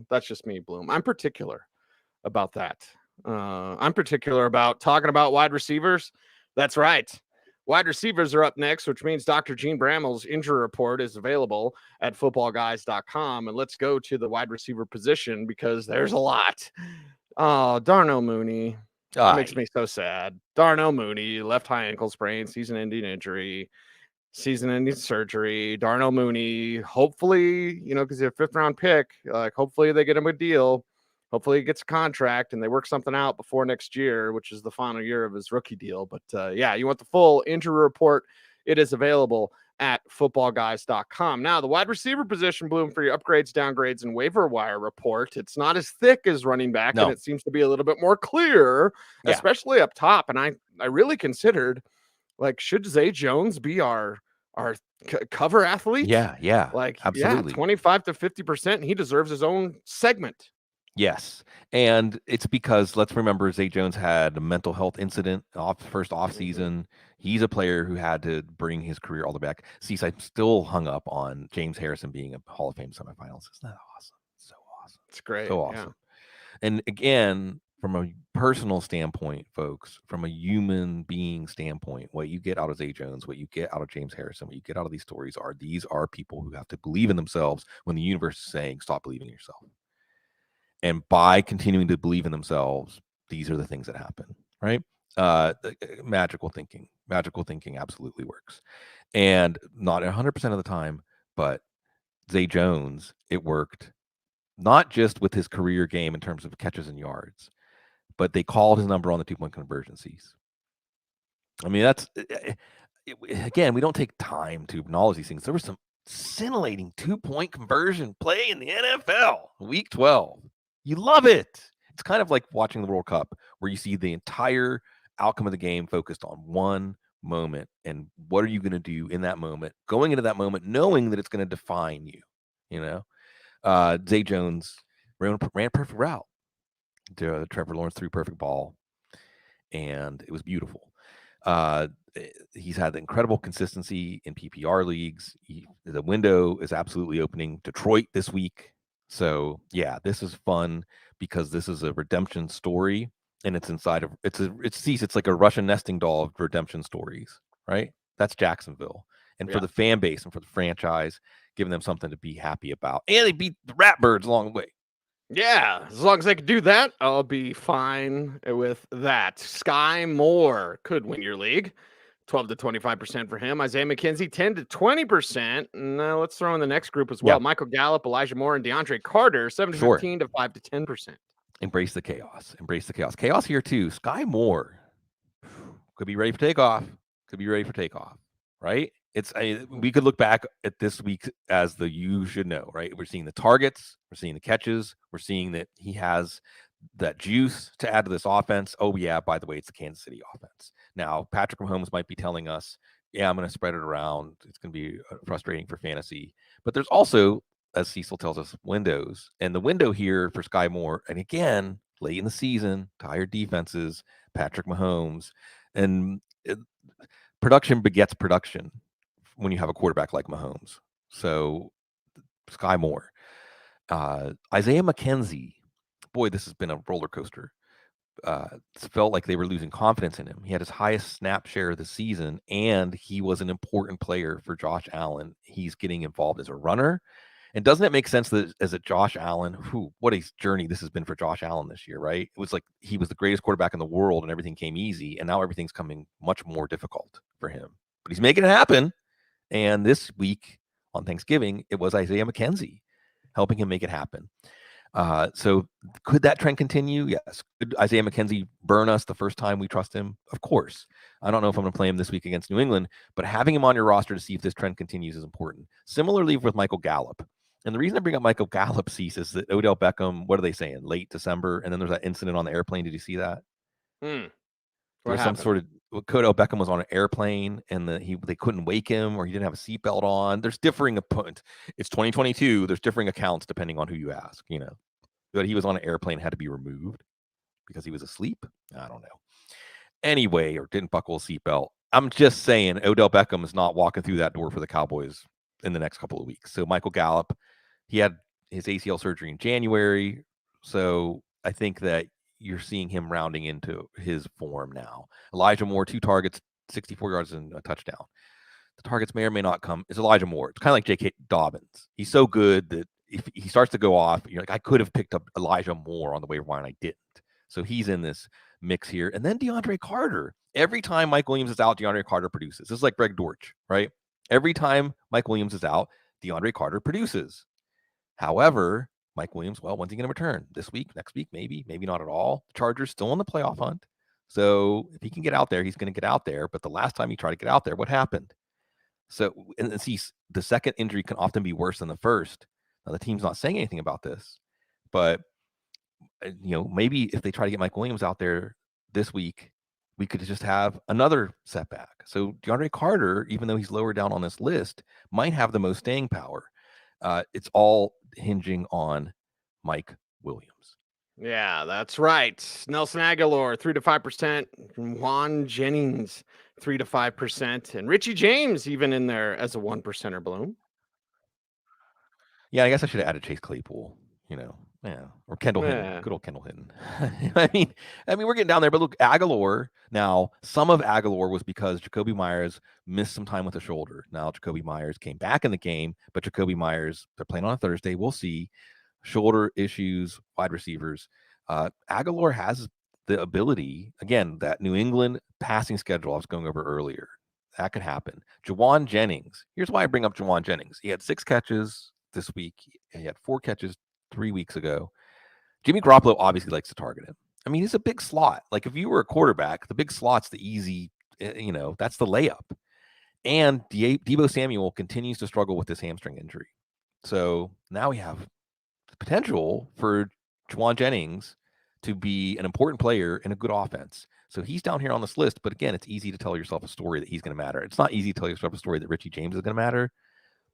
that's just me, Bloom. I'm particular about that. I'm particular about talking about wide receivers. That's right. Wide receivers are up next, which means Dr. Gene Brammel's injury report is available at footballguys.com. And let's go to the wide receiver position because there's a lot. Oh, Darnell Mooney. Makes me so sad. Darnell Mooney, left high ankle sprain, season-ending injury, season-ending surgery. Darnell Mooney, hopefully, because he's a fifth-round pick, hopefully they get him a deal. Hopefully he gets a contract and they work something out before next year, which is the final year of his rookie deal. But you want the full injury report. It is available at footballguys.com. Now, the wide receiver position, Bloom, for your upgrades, downgrades, and waiver wire report. It's not as thick as running back, and it seems to be a little bit more clear, especially up top. And I really considered, should Zay Jones be our cover athlete? Yeah. Absolutely. 25 to 50%. He deserves his own segment. Yes. And it's because let's remember Zay Jones had a mental health incident first off season. He's a player who had to bring his career all the way back. Cease, I'm still hung up on James Harrison being a Hall of Fame semifinals. Isn't that awesome? So awesome. It's great. So awesome. Yeah. And again, from a personal standpoint, folks, from a human being standpoint, what you get out of Zay Jones, what you get out of James Harrison, what you get out of these stories these are people who have to believe in themselves when the universe is saying, stop believing in yourself. And by continuing to believe in themselves, these are the things that happen, right? Magical thinking absolutely works. And not 100% of the time, but Zay Jones, it worked not just with his career game in terms of catches and yards, but they called his number on the 2-point convergencies. I mean, again, we don't take time to acknowledge these things. There was some scintillating 2-point conversion play in the NFL, week 12. You love it. It's kind of like watching the World Cup where you see the entire outcome of the game focused on one moment. And what are you going to do in that moment, going into that moment, knowing that it's going to define you, Zay Jones ran a perfect route. Trevor Lawrence threw perfect ball, and it was beautiful. He's had incredible consistency in PPR leagues. The window is absolutely opening. Detroit this week. So yeah, this is fun because this is a redemption story, and it's inside of it's like a Russian nesting doll of redemption stories, right? That's Jacksonville, and for the fan base and for the franchise, giving them something to be happy about. And they beat the Ratbirds along the way. Yeah, as long as they can do that, I'll be fine with that. Sky Moore could win your league. 12 to 25% for him. Isaiah McKenzie, 10 to 20%. Now let's throw in the next group as well. Yeah. Michael Gallup, Elijah Moore, and DeAndre Carter, 7 to 15 to 5 to 10%. Embrace the chaos. Embrace the chaos. Chaos here too. Sky Moore could be ready for takeoff. Right? We could look back at this week as the you should know, right? We're seeing the targets, we're seeing the catches, we're seeing that he has that juice to add to this offense. Oh yeah, by the way, it's the Kansas City offense. Now, Patrick Mahomes might be telling us, yeah, I'm going to spread it around. It's going to be frustrating for fantasy. But there's also, as Cecil tells us, windows. And the window here for Sky Moore, and again, late in the season, tired defenses, Patrick Mahomes, and production begets production when you have a quarterback like Mahomes. So Sky Moore. Isaiah McKenzie, boy, this has been a roller coaster. It felt like they were losing confidence in him. He had his highest snap share of the season, and he was an important player for Josh Allen. He's getting involved as a runner. And doesn't it make sense that as a Josh Allen, what a journey this has been for Josh Allen this year, right? It was like he was the greatest quarterback in the world and everything came easy, and now everything's coming much more difficult for him. But he's making it happen. And this week on Thanksgiving, it was Isaiah McKenzie helping him make it happen. So could that trend continue? Yes. Could Isaiah McKenzie burn us the first time we trust him? Of course. I don't know if I'm going to play him this week against New England, but having him on your roster to see if this trend continues is important. Similarly with Michael Gallup. And the reason I bring up Michael Gallup, Cease, is that Odell Beckham, what are they saying? Late December. And then there's that incident on the airplane. Did you see that? There was some sort of Odell Beckham was on an airplane and they couldn't wake him or he didn't have a seatbelt on. There's differing it's 2022. There's differing accounts depending on who you ask, But he was on an airplane, had to be removed because he was asleep. I don't know. Anyway, or didn't buckle a seatbelt. I'm just saying Odell Beckham is not walking through that door for the Cowboys in the next couple of weeks. So Michael Gallup, he had his ACL surgery in January. So I think that you're seeing him rounding into his form now. Elijah Moore, 2 targets, 64 yards and a touchdown. The targets may or may not come. It's Elijah Moore. It's kind of like J.K. Dobbins. He's so good that if he starts to go off, you're like, I could have picked up Elijah Moore on the waiver wire and I didn't. So he's in this mix here. And then DeAndre Carter. Every time Mike Williams is out, DeAndre Carter produces. This is like Greg Dortch, right? Every time Mike Williams is out, DeAndre Carter produces. However, Mike Williams, well, when's he going to return? This week, next week, maybe not at all. The Chargers still in the playoff hunt. So if he can get out there, he's going to get out there. But the last time he tried to get out there, what happened? So, and see, the second injury can often be worse than the first. Now, the team's not saying anything about this, but, maybe if they try to get Mike Williams out there this week, we could just have another setback. So DeAndre Carter, even though he's lower down on this list, might have the most staying power. It's all hinging on Mike Williams. Yeah, that's right. Nelson Aguilar, 3 to 5%. Juan Jennings, 3 to 5%. And Richie James, even in there as a 1%er Bloom. Yeah, I guess I should have added Chase Claypool, or Kendall Hinton, good old Kendall Hinton. I mean, we're getting down there, but look, Aguilar, now some of Aguilar was because Jacoby Myers missed some time with the shoulder. Now Jacoby Myers came back in the game, but Jacoby Myers, they're playing on a Thursday. We'll see. Shoulder issues, wide receivers. Aguilar has the ability, again, that New England passing schedule I was going over earlier. That could happen. Juwan Jennings. Here's why I bring up Juwan Jennings. He had 6 catches this week. He had 4 catches 3 weeks ago. Jimmy Garoppolo obviously likes to target him. I mean, he's a big slot. Like if you were a quarterback, the big slot's the easy, that's the layup. And Deebo Samuel continues to struggle with this hamstring injury. So now we have the potential for Juwan Jennings to be an important player in a good offense. So he's down here on this list. But again, it's easy to tell yourself a story that he's going to matter. It's not easy to tell yourself a story that Richie James is going to matter.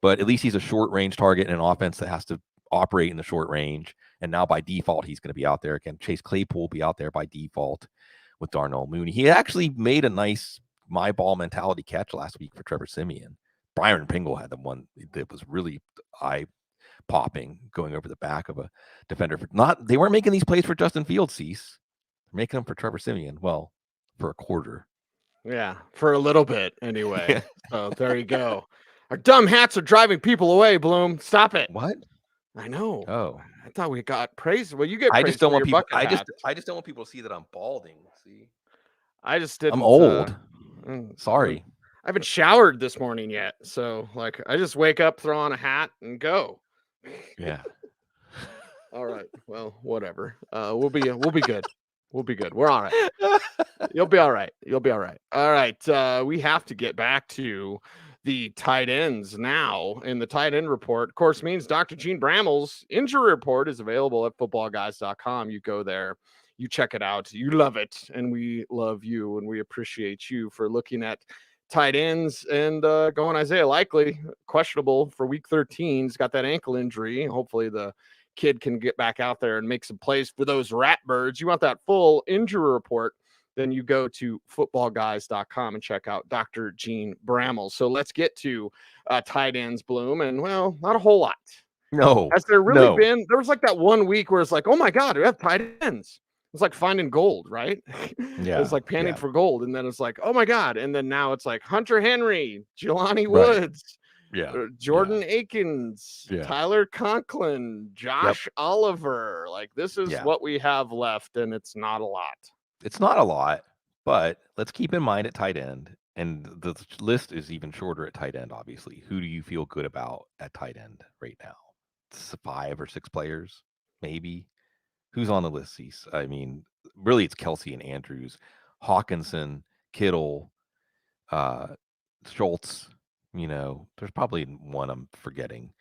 But at least he's a short range target in an offense that has to operate in the short range. And now by default, he's going to be out there again. Chase Claypool will be out there by default with Darnold Mooney. He actually made a nice my ball mentality catch last week for Trevor Siemian. Byron Pringle had the one that was really eye popping, going over the back of a defender. They weren't making these plays for Justin Fields, Cease. They're making them for Trevor Siemian. Well, for a quarter. Yeah, for a little bit anyway. So there you go. Our dumb hats are driving people away, Bloom. Stop it. What? I know. Oh, I thought we got praise. Well, you get I praise just don't for want your people. bucket hats. I just don't want people to see that I'm balding. See, I just didn't. I'm old. Sorry. I haven't showered this morning yet, so like I just wake up, throw on a hat, and go. Yeah. All right. Well, whatever. We'll be good. We'll be good. We're all right. You'll be all right. You'll be all right. All right. We have to get back to the tight ends now. And the tight end report, of course, means Dr. Gene Brammel's injury report is available at footballguys.com. You go there, you check it out. You love it. And we love you. And we appreciate you for looking at tight ends and going Isaiah Likely, questionable for week 13. He's got that ankle injury. Hopefully the kid can get back out there and make some plays for those Ratbirds. You want that full injury report, then you go to footballguys.com and check out Dr. Gene Brammel. So let's get to tight ends, Bloom. And, well, not a whole lot. No. Has there really been? There was like that one week where it's like, oh, my God, we have tight ends. It's like finding gold, right? Yeah. It's like panning for gold. And then it's like, oh, my God. And then now it's like Hunter Henry, Jelani Woods. Jordan Akins, Tyler Conklin, Josh Oliver. Like, this is what we have left, and it's not a lot. It's not a lot, but let's keep in mind at tight end, and the list is even shorter at tight end, obviously. Who do you feel good about at tight end right now? It's 5 or 6 players, maybe. Who's on the list, Cease? I mean, really, it's Kelsey and Andrews, Hawkinson, Kittle, Schultz. There's probably one I'm forgetting.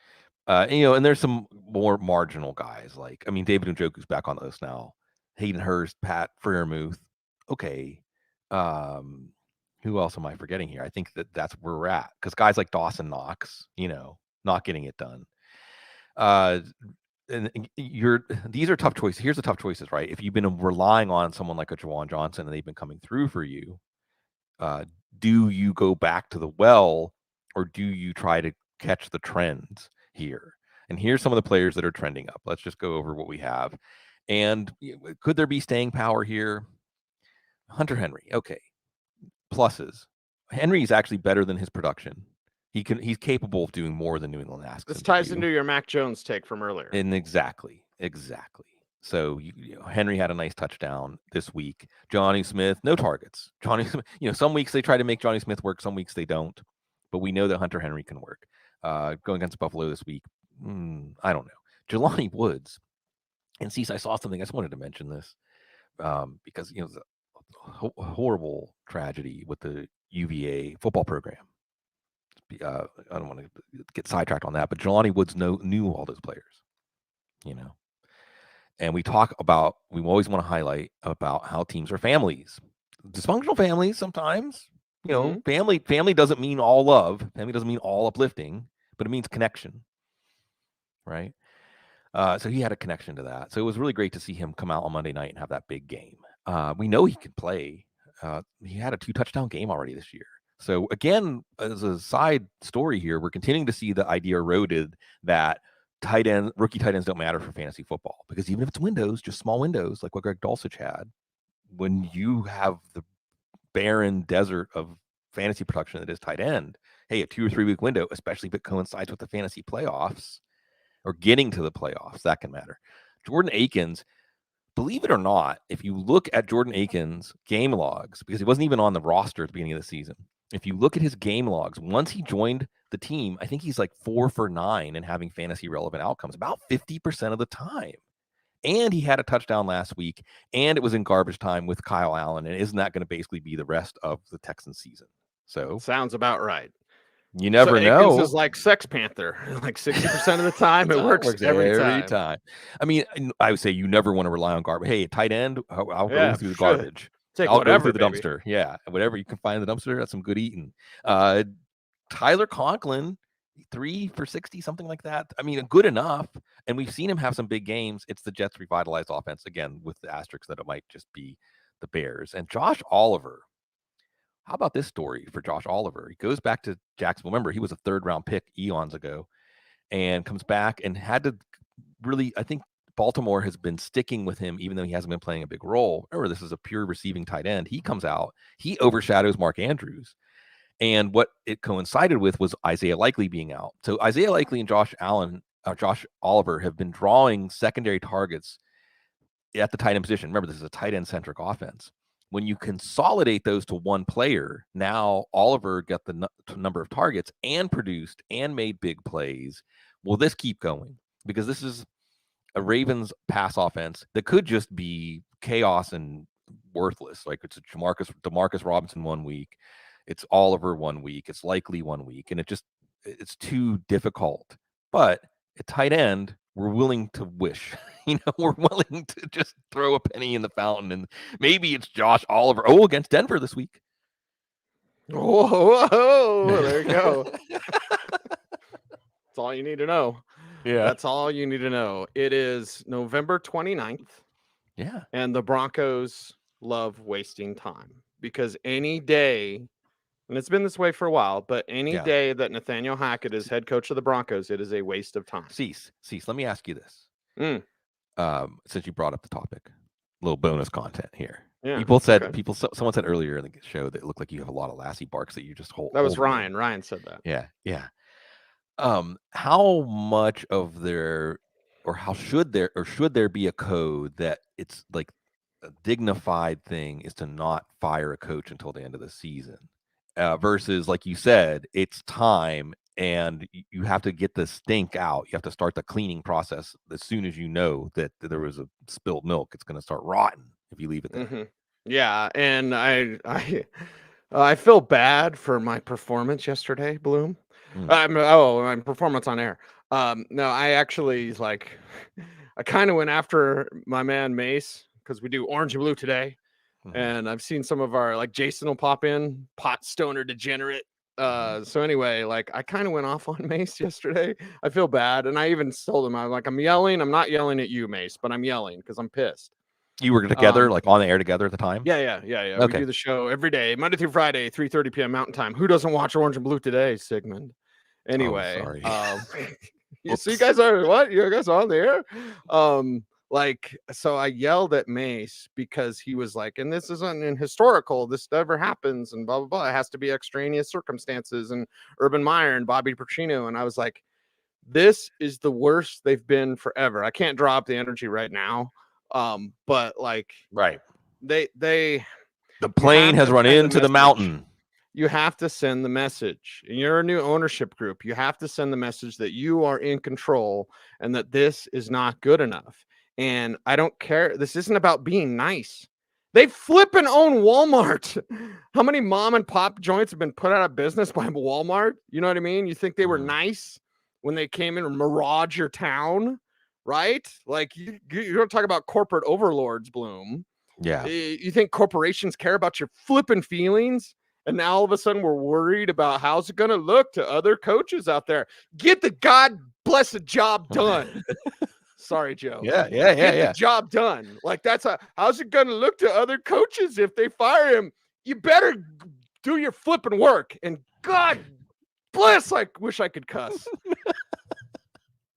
And there's some more marginal guys. Like, I mean, David Njoku's back on the list now. Hayden Hurst, Pat Freiermuth. Okay. Who else am I forgetting here? I think that's where we're at. Because guys like Dawson Knox, not getting it done. And these are tough choices. Here's the tough choices, right? If you've been relying on someone like a Jawan Johnson and they've been coming through for you, do you go back to the well, or do you try to catch the trends here? And here's some of the players that are trending up. Let's just go over what we have. And could there be staying power here? Hunter Henry. Okay. Pluses. Henry is actually better than his production. He's capable of doing more than New England asks. This ties into your Mac Jones take from earlier. And exactly. So Henry had a nice touchdown this week. Johnny Smith, no targets. Johnny Smith, some weeks they try to make Johnny Smith work, some weeks they don't. But we know that Hunter Henry can work. Going against Buffalo this week, I don't know. Jelani Woods. And Cease, I saw something. I just wanted to mention this because it's a horrible tragedy with the UVA football program. I don't want to get sidetracked on that, but Jelani Woods knew all those players, And we always want to highlight about how teams are families, dysfunctional families sometimes. Family doesn't mean all love. Family doesn't mean all uplifting, but it means connection, right? So he had a connection to that. So it was really great to see him come out on Monday night and have that big game. We know he can play. He had a 2-touchdown game already this year. So again, as a side story here, we're continuing to see the idea eroded that rookie tight ends don't matter for fantasy football, because even if it's windows, just small windows, like what Greg Dulcich had, when you have the barren desert of fantasy production that is tight end, hey, a 2 or 3 week window, especially if it coincides with the fantasy playoffs or getting to the playoffs, that can matter. Jordan Akins, believe it or not, if you look at Jordan Akins' game logs, because he wasn't even on the roster at the beginning of the season, if you look at his game logs, once he joined the team, I think he's like 4 for 9 and having fantasy relevant outcomes about 50% of the time. And he had a touchdown last week, and it was in garbage time with Kyle Allen. And isn't that going to basically be the rest of the Texans season? So sounds about right. You never know. Akins is like Sex Panther. Like 60% of the time, it works every time. I mean, I would say you never want to rely on garbage. Hey, tight end, I'll go through the garbage. I'll go through the dumpster. Yeah, whatever you can find in the dumpster. That's some good eating. Tyler Conklin, 3 for 60, something like that. I mean, good enough. And we've seen him have some big games. It's the Jets' revitalized offense, again, with the asterisks that it might just be the Bears. And Josh Oliver, how about this story for Josh Oliver? He goes back to Jacksonville. Remember, he was a third-round pick eons ago and comes back and had to really, I think Baltimore has been sticking with him, even though he hasn't been playing a big role. Remember, this is a pure receiving tight end. He comes out, he overshadows Mark Andrews. And what it coincided with was Isaiah Likely being out. So Isaiah Likely and Josh Oliver have been drawing secondary targets at the tight end position. Remember, this is a tight end centric offense. When you consolidate those to one player, now Oliver got the number of targets and produced and made big plays. Will this keep going? Because this is a Ravens pass offense that could just be chaos and worthless. Like it's a Demarcus Robinson 1 week. It's Oliver 1 week. It's Likely 1 week. And it's too difficult. But at tight end, we're willing to wish. We're willing to just throw a penny in the fountain. And maybe it's Josh Oliver. Oh, against Denver this week. Whoa, there you go. That's all you need to know. Yeah. That's all you need to know. It is November 29th. Yeah. And the Broncos love wasting time because any day, and it's been this way for a while, but any day that Nathaniel Hackett is head coach of the Broncos, it is a waste of time. Cease, let me ask you this. Since you brought up the topic, a little bonus content here. Yeah, someone said earlier in the show that it looked like you have a lot of Lassie barks that you just hold. That was Ryan. Ryan said that. Yeah. How much of should there be a code that it's like a dignified thing is to not fire a coach until the end of the season, versus, like you said, it's time and you have to get the stink out. You have to start the cleaning process as soon as you know that there was a spilled milk. It's going to start rotting if you leave it there. Mm-hmm. Yeah, and I feel bad for my performance yesterday, Bloom. My performance on air. No, I actually I kind of went after my man Mace because we do orange and blue today. Mm-hmm. And I've seen some of our, like Jason will pop in, pot stoner degenerate. So anyway, I kind of went off on Mace yesterday. I feel bad. And I even told him, I'm yelling. I'm not yelling at you, Mace, but I'm yelling because I'm pissed. You were together, on the air together at the time? Yeah. Okay. We do the show every day, Monday through Friday, 3:30 p.m. Mountain Time. Who doesn't watch Orange and Blue today, Sigmund? Anyway, so you guys are what? You guys are on the air? So I yelled at Mace because he was like, and this isn't in historical, this never happens, and blah, blah, blah. It has to be extraneous circumstances, and Urban Meyer and Bobby Perine. And I was like, this is the worst they've been forever. I can't draw up the energy right now. But right. The plane has run into the mountain. You have to send the message. You're a new ownership group. You have to send the message that you are in control and that this is not good enough. And I don't care. This isn't about being nice. They flipping own Walmart. How many mom and pop joints have been put out of business by Walmart? You know what I mean? You think they were nice when they came in and mirage your town, right? You don't talk about corporate overlords, Bloom. Yeah. You think corporations care about your flipping feelings? And now all of a sudden we're worried about how's it going to look to other coaches out there. Get the God blessed job done. Sorry, Joe. Yeah. The job done. How's it going to look to other coaches if they fire him? You better do your flipping work. And God bless, I wish I could cuss.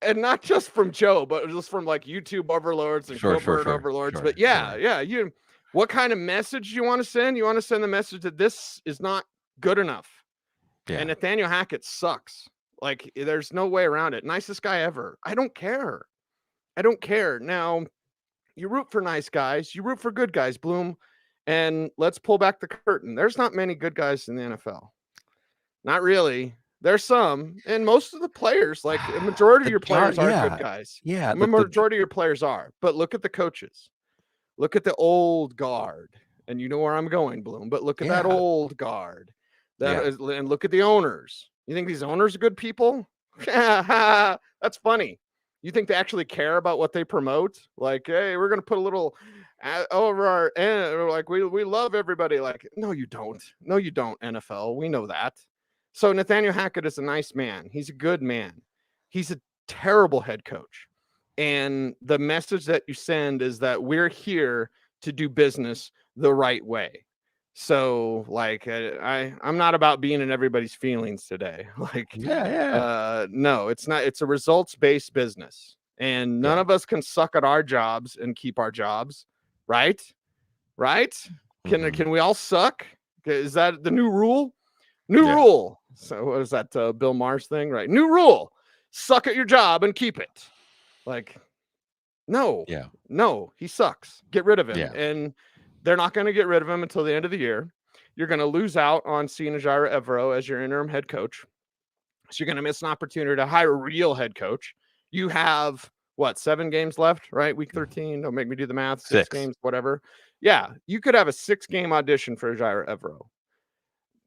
And not just from Joe, but just from YouTube overlords and corporate overlords. But yeah. What kind of message you want to send? You want to send the message that this is not good enough. Yeah. And Nathaniel Hackett sucks. There's no way around it. Nicest guy ever. I don't care. Now, you root for nice guys. You root for good guys, Bloom. And let's pull back the curtain. There's not many good guys in the NFL. Not really. There's some. And most of the players, a majority of your players are good guys. Yeah. The majority of your players are. But look at the coaches. Look at the old guard, and you know where I'm going, Bloom. But look at that old guard, and look at the owners. You think these owners are good people? That's funny. You think they actually care about what they promote? Hey, we're gonna put a little over our end. We love everybody. No, you don't. NFL. We know that. So Nathaniel Hackett is a nice man. He's a good man. He's a terrible head coach. And the message that you send is that we're here to do business the right way. So like I'm not about being in everybody's feelings today. Like no, it's not. It's a results-based business. And none of us can suck at our jobs and keep our jobs, right? Right? Can we all suck? Is that the new rule? New rule. So what is that Bill Maher's thing? Right. New rule. Suck at your job and keep it. Like, no, he sucks. Get rid of him. Yeah. And they're not going to get rid of him until the end of the year. You're going to lose out on seeing Ejiro Evero as your interim head coach. So you're going to miss an opportunity to hire a real head coach. You have, 7 games left, right? Week 13. Don't make me do the math. 6 games, whatever. Yeah, you could have a 6-game audition for Ejiro Evero.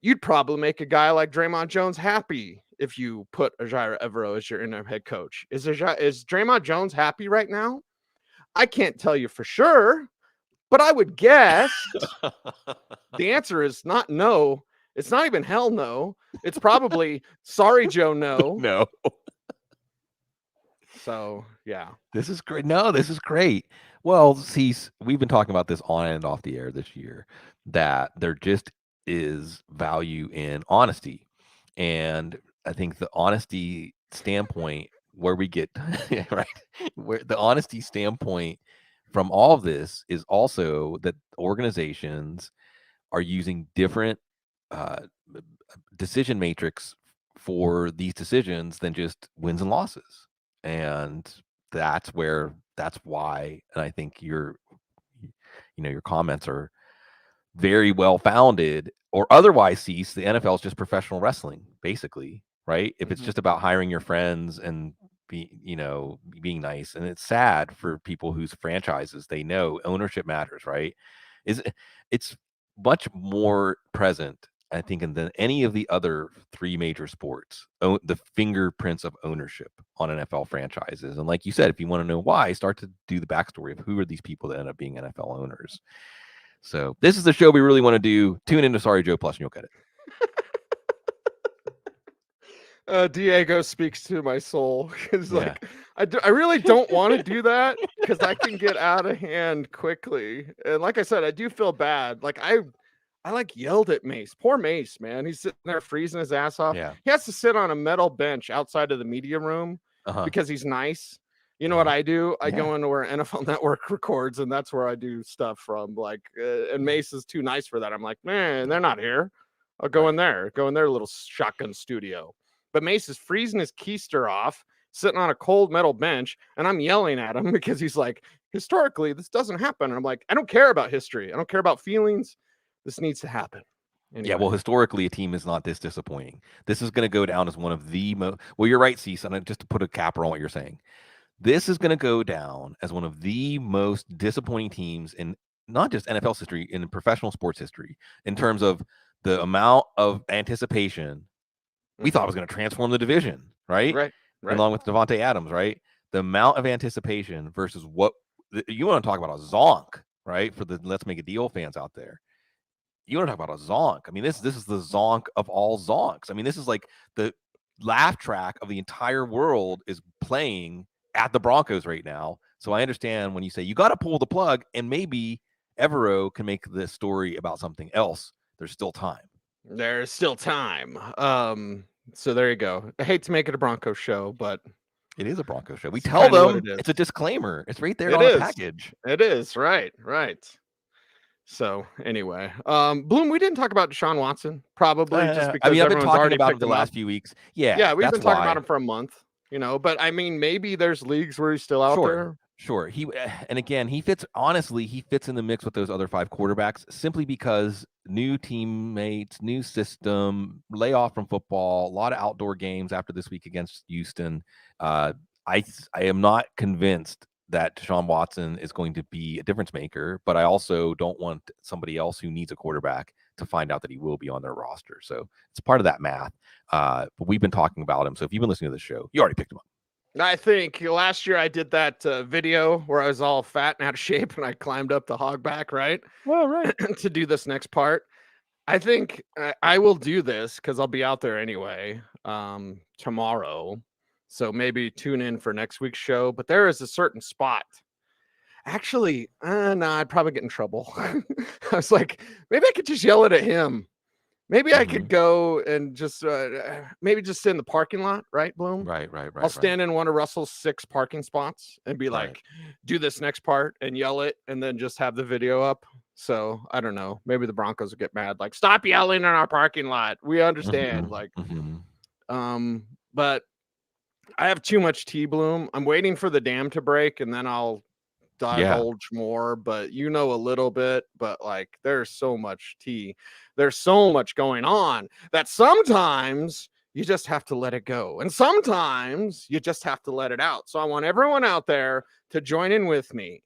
You'd probably make a guy like Draymond Jones happy if you put Ejiro Evero as your interim head coach. Is Draymond Jones happy right now? I can't tell you for sure, but I would guess the answer is not no. It's not even hell no. It's probably sorry, Joe, no. No. So, yeah. This is great. No, this is great. Well, see, we've been talking about this on and off the air this year, that there just is value in honesty. And I think the honesty standpoint where we get, right, where the honesty standpoint from all of this is also that organizations are using different decision matrix for these decisions than just wins and losses. And that's why, and I think your comments are very well founded, or otherwise, Cease, the NFL is just professional wrestling, basically, right? If it's just about hiring your friends and being nice, and it's sad for people whose franchises they know ownership matters, right? It's much more present, I think, than any of the other 3 major sports, the fingerprints of ownership on NFL franchises. And like you said, if you want to know why, start to do the backstory of who are these people that end up being NFL owners. So this is the show we really want to do. Tune into Sorry Joe Plus and you'll get it. Diego speaks to my soul. It's like, I really don't want to do that because I can get out of hand quickly. And like I said, I do feel bad. Like I like yelled at Mace. Poor Mace, man. He's sitting there freezing his ass off. Yeah. He has to sit on a metal bench outside of the media room because he's nice. You know what I do? I go into where NFL Network records, and that's where I do stuff from. Like, and Mace is too nice for that. I'm like, man, they're not here. I'll go in there. Go in their little shotgun studio. But Mace is freezing his keister off, sitting on a cold metal bench, and I'm yelling at him because he's like, historically, this doesn't happen. And I'm like, I don't care about history. I don't care about feelings. This needs to happen. Anyway. Yeah, well, historically, a team is not this disappointing. This is going to go down as one of the most. Well, you're right, Cecil. And just to put a capper on what you're saying, this is going to go down as one of the most disappointing teams in not just NFL history, in professional sports history, in terms of the amount of anticipation. We thought it was going to transform the division, right? Right. Along with Devontae Adams, right? The amount of anticipation versus what you want to talk about a zonk, right? For the Let's Make a Deal fans out there. You want to talk about a zonk. I mean, this is the zonk of all zonks. I mean, this is like the laugh track of the entire world is playing at the Broncos right now. So I understand when you say you got to pull the plug, and maybe Evero can make this story about something else. There's still time. There's still time. So there you go. I hate to make it a Broncos show, but it is a Broncos show. We tell them it's a disclaimer. It's right there on the package. It is. Right. So anyway, Bloom, we didn't talk about Deshaun Watson, probably just because I've been talking about him the last few weeks. Yeah, we've been talking about him for a month, but I mean, maybe there's leagues where he's still out there. Sure. And again, he fits in the mix with those other 5 quarterbacks simply because new teammates, new system, layoff from football, a lot of outdoor games after this week against Houston. I am not convinced that Deshaun Watson is going to be a difference maker, but I also don't want somebody else who needs a quarterback to find out that he will be on their roster. So it's part of that math. But we've been talking about him. So if you've been listening to the show, you already picked him up. I think last year I did that video where I was all fat and out of shape and I climbed up the hog back, right? Well, right. to do this next part. I think I will do this because I'll be out there anyway tomorrow. So maybe tune in for next week's show. But there is a certain spot. Actually, no, I'd probably get in trouble. I was like, maybe I could just yell it at him. Maybe I could go and just maybe just sit in the parking lot, right, Bloom? Right. I'll stand in one of Russell's 6 parking spots and be like, do this next part and yell it and then just have the video up. So I don't know. Maybe the Broncos will get mad. Like, stop yelling in our parking lot. We understand. Like, but I have too much tea, Bloom. I'm waiting for the dam to break and then I'll divulge more, but you know a little bit, but like there's so much tea. There's so much going on that sometimes you just have to let it go. And sometimes you just have to let it out. So I want everyone out there to join in with me.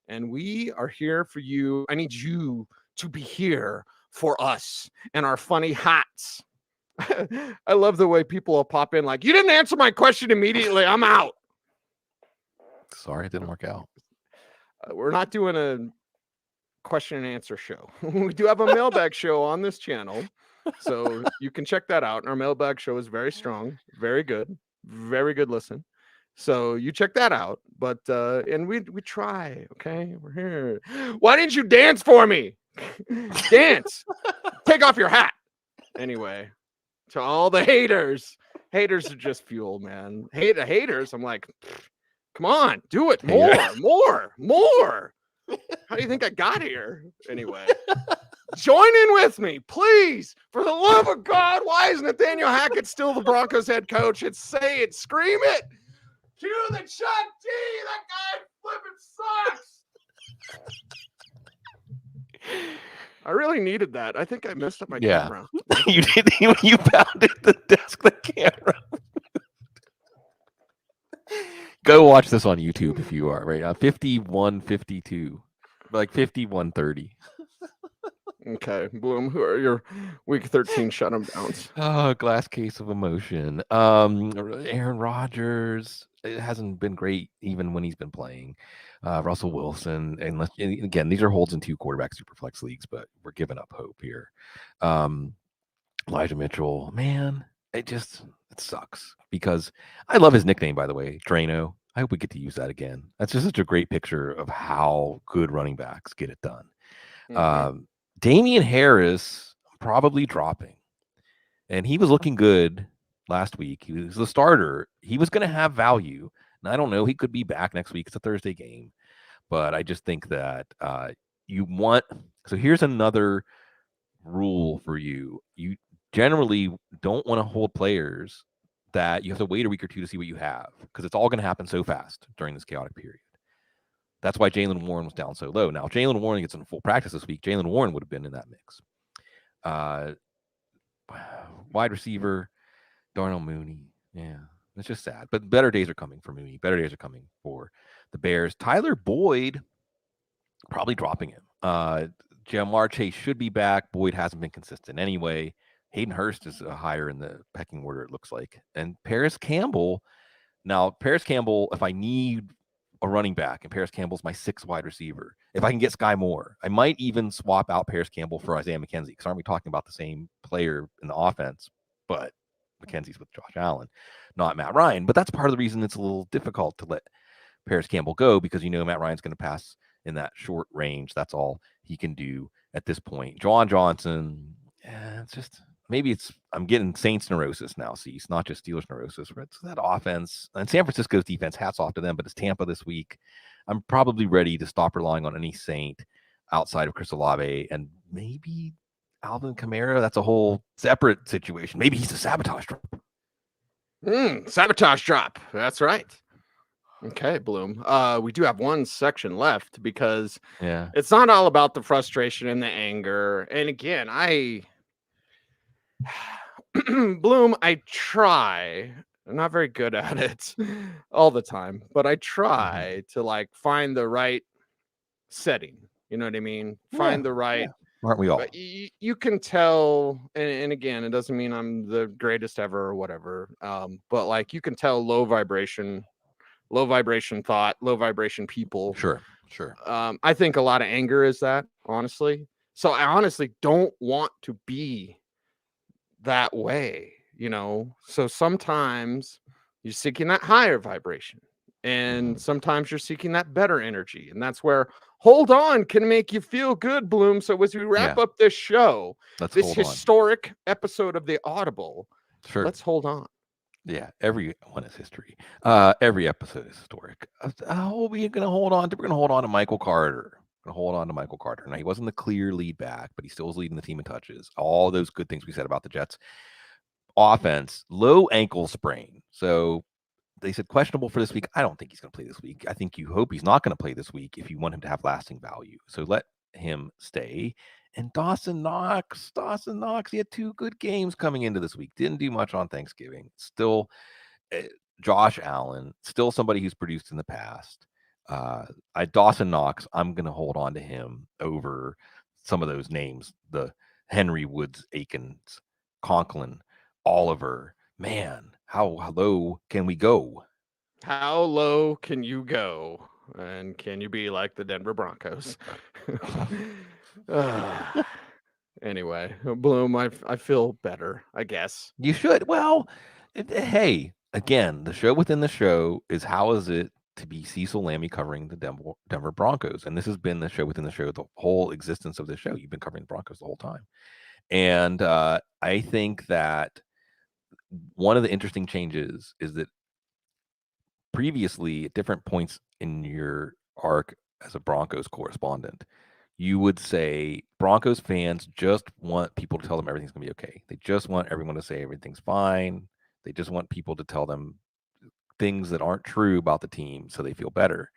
And we are here for you. I need you to be here for us and our funny hats. I love the way people will pop in like, you didn't answer my question immediately. I'm out. Sorry, it didn't work out. We're not doing a question and answer show. We do have a mailbag show on this channel. So you can check that out. And our mailbag show is very strong, very good listen. So you check that out. But and we try, okay? We're here. Why didn't you dance for me? Dance. Take off your hat. Anyway, to all the haters. Haters are just fuel, man. Haters, I'm like, come on, do it more. How do you think I got here? Anyway, join in with me, please. For the love of God, why is Nathaniel Hackett still the Broncos head coach? Say it, scream it. Cue the Chuck D. That guy flipping sucks. I really needed that. I think I messed up my camera. You did when you pounded the desk, the camera. Go watch this on YouTube if you are right now. 51-52, like 51-30. Okay, Bloom, who are your week 13 shut 'em downs? Oh, glass case of emotion. Aaron Rodgers, it hasn't been great even when he's been playing. Russell Wilson, and again, these are holds in 2 quarterback superflex leagues, but we're giving up hope here. Elijah Mitchell, man, it sucks because I love his nickname, by the way, Drano. I hope we get to use that again. That's just such a great picture of how good running backs get it done. Damian Harris probably dropping, and he was looking good last week. He was the starter. He was going to have value, and I don't know. He could be back next week. It's a Thursday game, but I just think that you want. So here's another rule for you. You generally don't want to hold players that you have to wait a week or 2 to see what you have, because it's all going to happen so fast during this chaotic period. That's why Jaylen Warren was down so low. Now, if Jaylen Warren gets in full practice this week, Jaylen Warren would have been in that mix. Wide receiver, Darnell Mooney. Yeah, it's just sad. But better days are coming for Mooney. Better days are coming for the Bears. Tyler Boyd, probably dropping him. Jamar Chase should be back. Boyd hasn't been consistent anyway. Hayden Hurst is higher in the pecking order, it looks like. And Paris Campbell. Now, Paris Campbell, if I need a running back, and Paris Campbell's my 6th wide receiver, if I can get Sky Moore, I might even swap out Paris Campbell for Isaiah McKenzie, because aren't we talking about the same player in the offense? But McKenzie's with Josh Allen, not Matt Ryan. But that's part of the reason it's a little difficult to let Paris Campbell go, because you know Matt Ryan's going to pass in that short range. That's all he can do at this point. John Johnson, it's just... Maybe I'm getting Saints neurosis now, Cease, not just Steelers neurosis. It's that offense and San Francisco's defense, hats off to them, but it's Tampa this week. I'm probably ready to stop relying on any Saint outside of Chris Olave and maybe Alvin Kamara. That's a whole separate situation. Maybe he's a sabotage drop. Sabotage drop. That's right. Okay, Bloom. We do have one section left because it's not all about the frustration and the anger. And again, Bloom, I try. I'm not very good at it all the time, but I try to like find the right setting. You know what I mean? Find the right. Aren't we all? You can tell, and again, it doesn't mean I'm the greatest ever or whatever. But like you can tell low vibration thought, low vibration people. Sure. I think a lot of anger is that, honestly. So I honestly don't want to be that way, So sometimes you're seeking that higher vibration, and sometimes you're seeking that better energy. And that's where hold on can make you feel good, Bloom. So as we wrap Yeah. up this show, Let's this hold on. historic episode of the Audible, Sure. let's hold on. Yeah, every one is history. Every episode is historic. How are we going to hold on to? We're going to hold on to Michael Carter. We're going to hold on to Michael Carter. Now, he wasn't the clear lead back, but he still was leading the team in touches. All those good things we said about the Jets. Offense, low ankle sprain. So they said questionable for this week. I don't think he's going to play this week. I think you hope he's not going to play this week if you want him to have lasting value. So let him stay. And Dawson Knox, he had 2 good games coming into this week. Didn't do much on Thanksgiving. Still, Josh Allen, still somebody who's produced in the past. Dawson Knox, I'm going to hold on to him over some of those names, the Henry, Woods, Akins, Conklin, Oliver. Man, how low can we go? How low can you go? And can you be like the Denver Broncos? Anyway, Bloom, I feel better, I guess. You should. Well, hey, again, the show within the show is how is it to be Cecil Lammey covering the Denver Broncos? And this has been the show within the show, the whole existence of the show. You've been covering the Broncos the whole time. And I think that one of the interesting changes is that previously, at different points in your arc as a Broncos correspondent, you would say Broncos fans just want people to tell them everything's going to be okay. They just want everyone to say everything's fine. They just want people to tell them things that aren't true about the team so they feel better.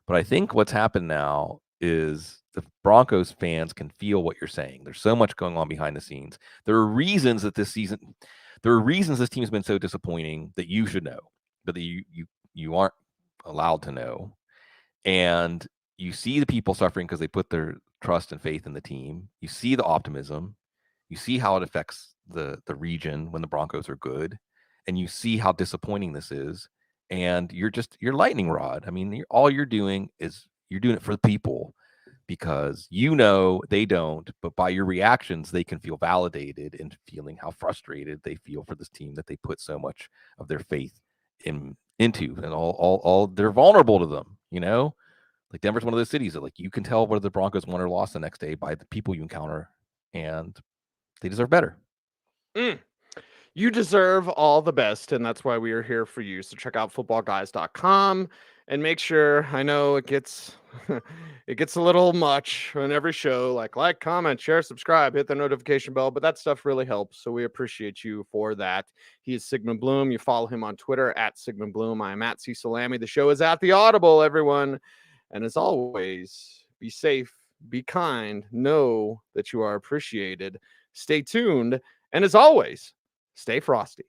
But I think what's happened now is the Broncos fans can feel what you're saying. There's so much going on behind the scenes. There are reasons that this team has been so disappointing that you should know, but that you aren't allowed to know. And you see the people suffering because they put their trust and faith in the team. You see the optimism. You see how it affects the region when the Broncos are good. And you see how disappointing this is. And you're lightning rod. I mean, all you're doing is you're doing it for the people because they don't. But by your reactions, they can feel validated in feeling how frustrated they feel for this team that they put so much of their faith into. And all they're vulnerable to them, Like Denver's one of those cities that you can tell whether the Broncos won or lost the next day by the people you encounter, and they deserve better. You deserve all the best, and that's why we are here for you. So check out footballguys.com and make sure, I know it gets it gets a little much on every show, like, comment, share, subscribe, hit the notification bell, but that stuff really helps. So we appreciate you for that. He is Sigmund Bloom. You follow him on Twitter at Sigmund Bloom. I am at Cecil Lammey. The show is at the Audible, everyone. And as always, be safe, be kind, know that you are appreciated. Stay tuned. And as always, stay frosty.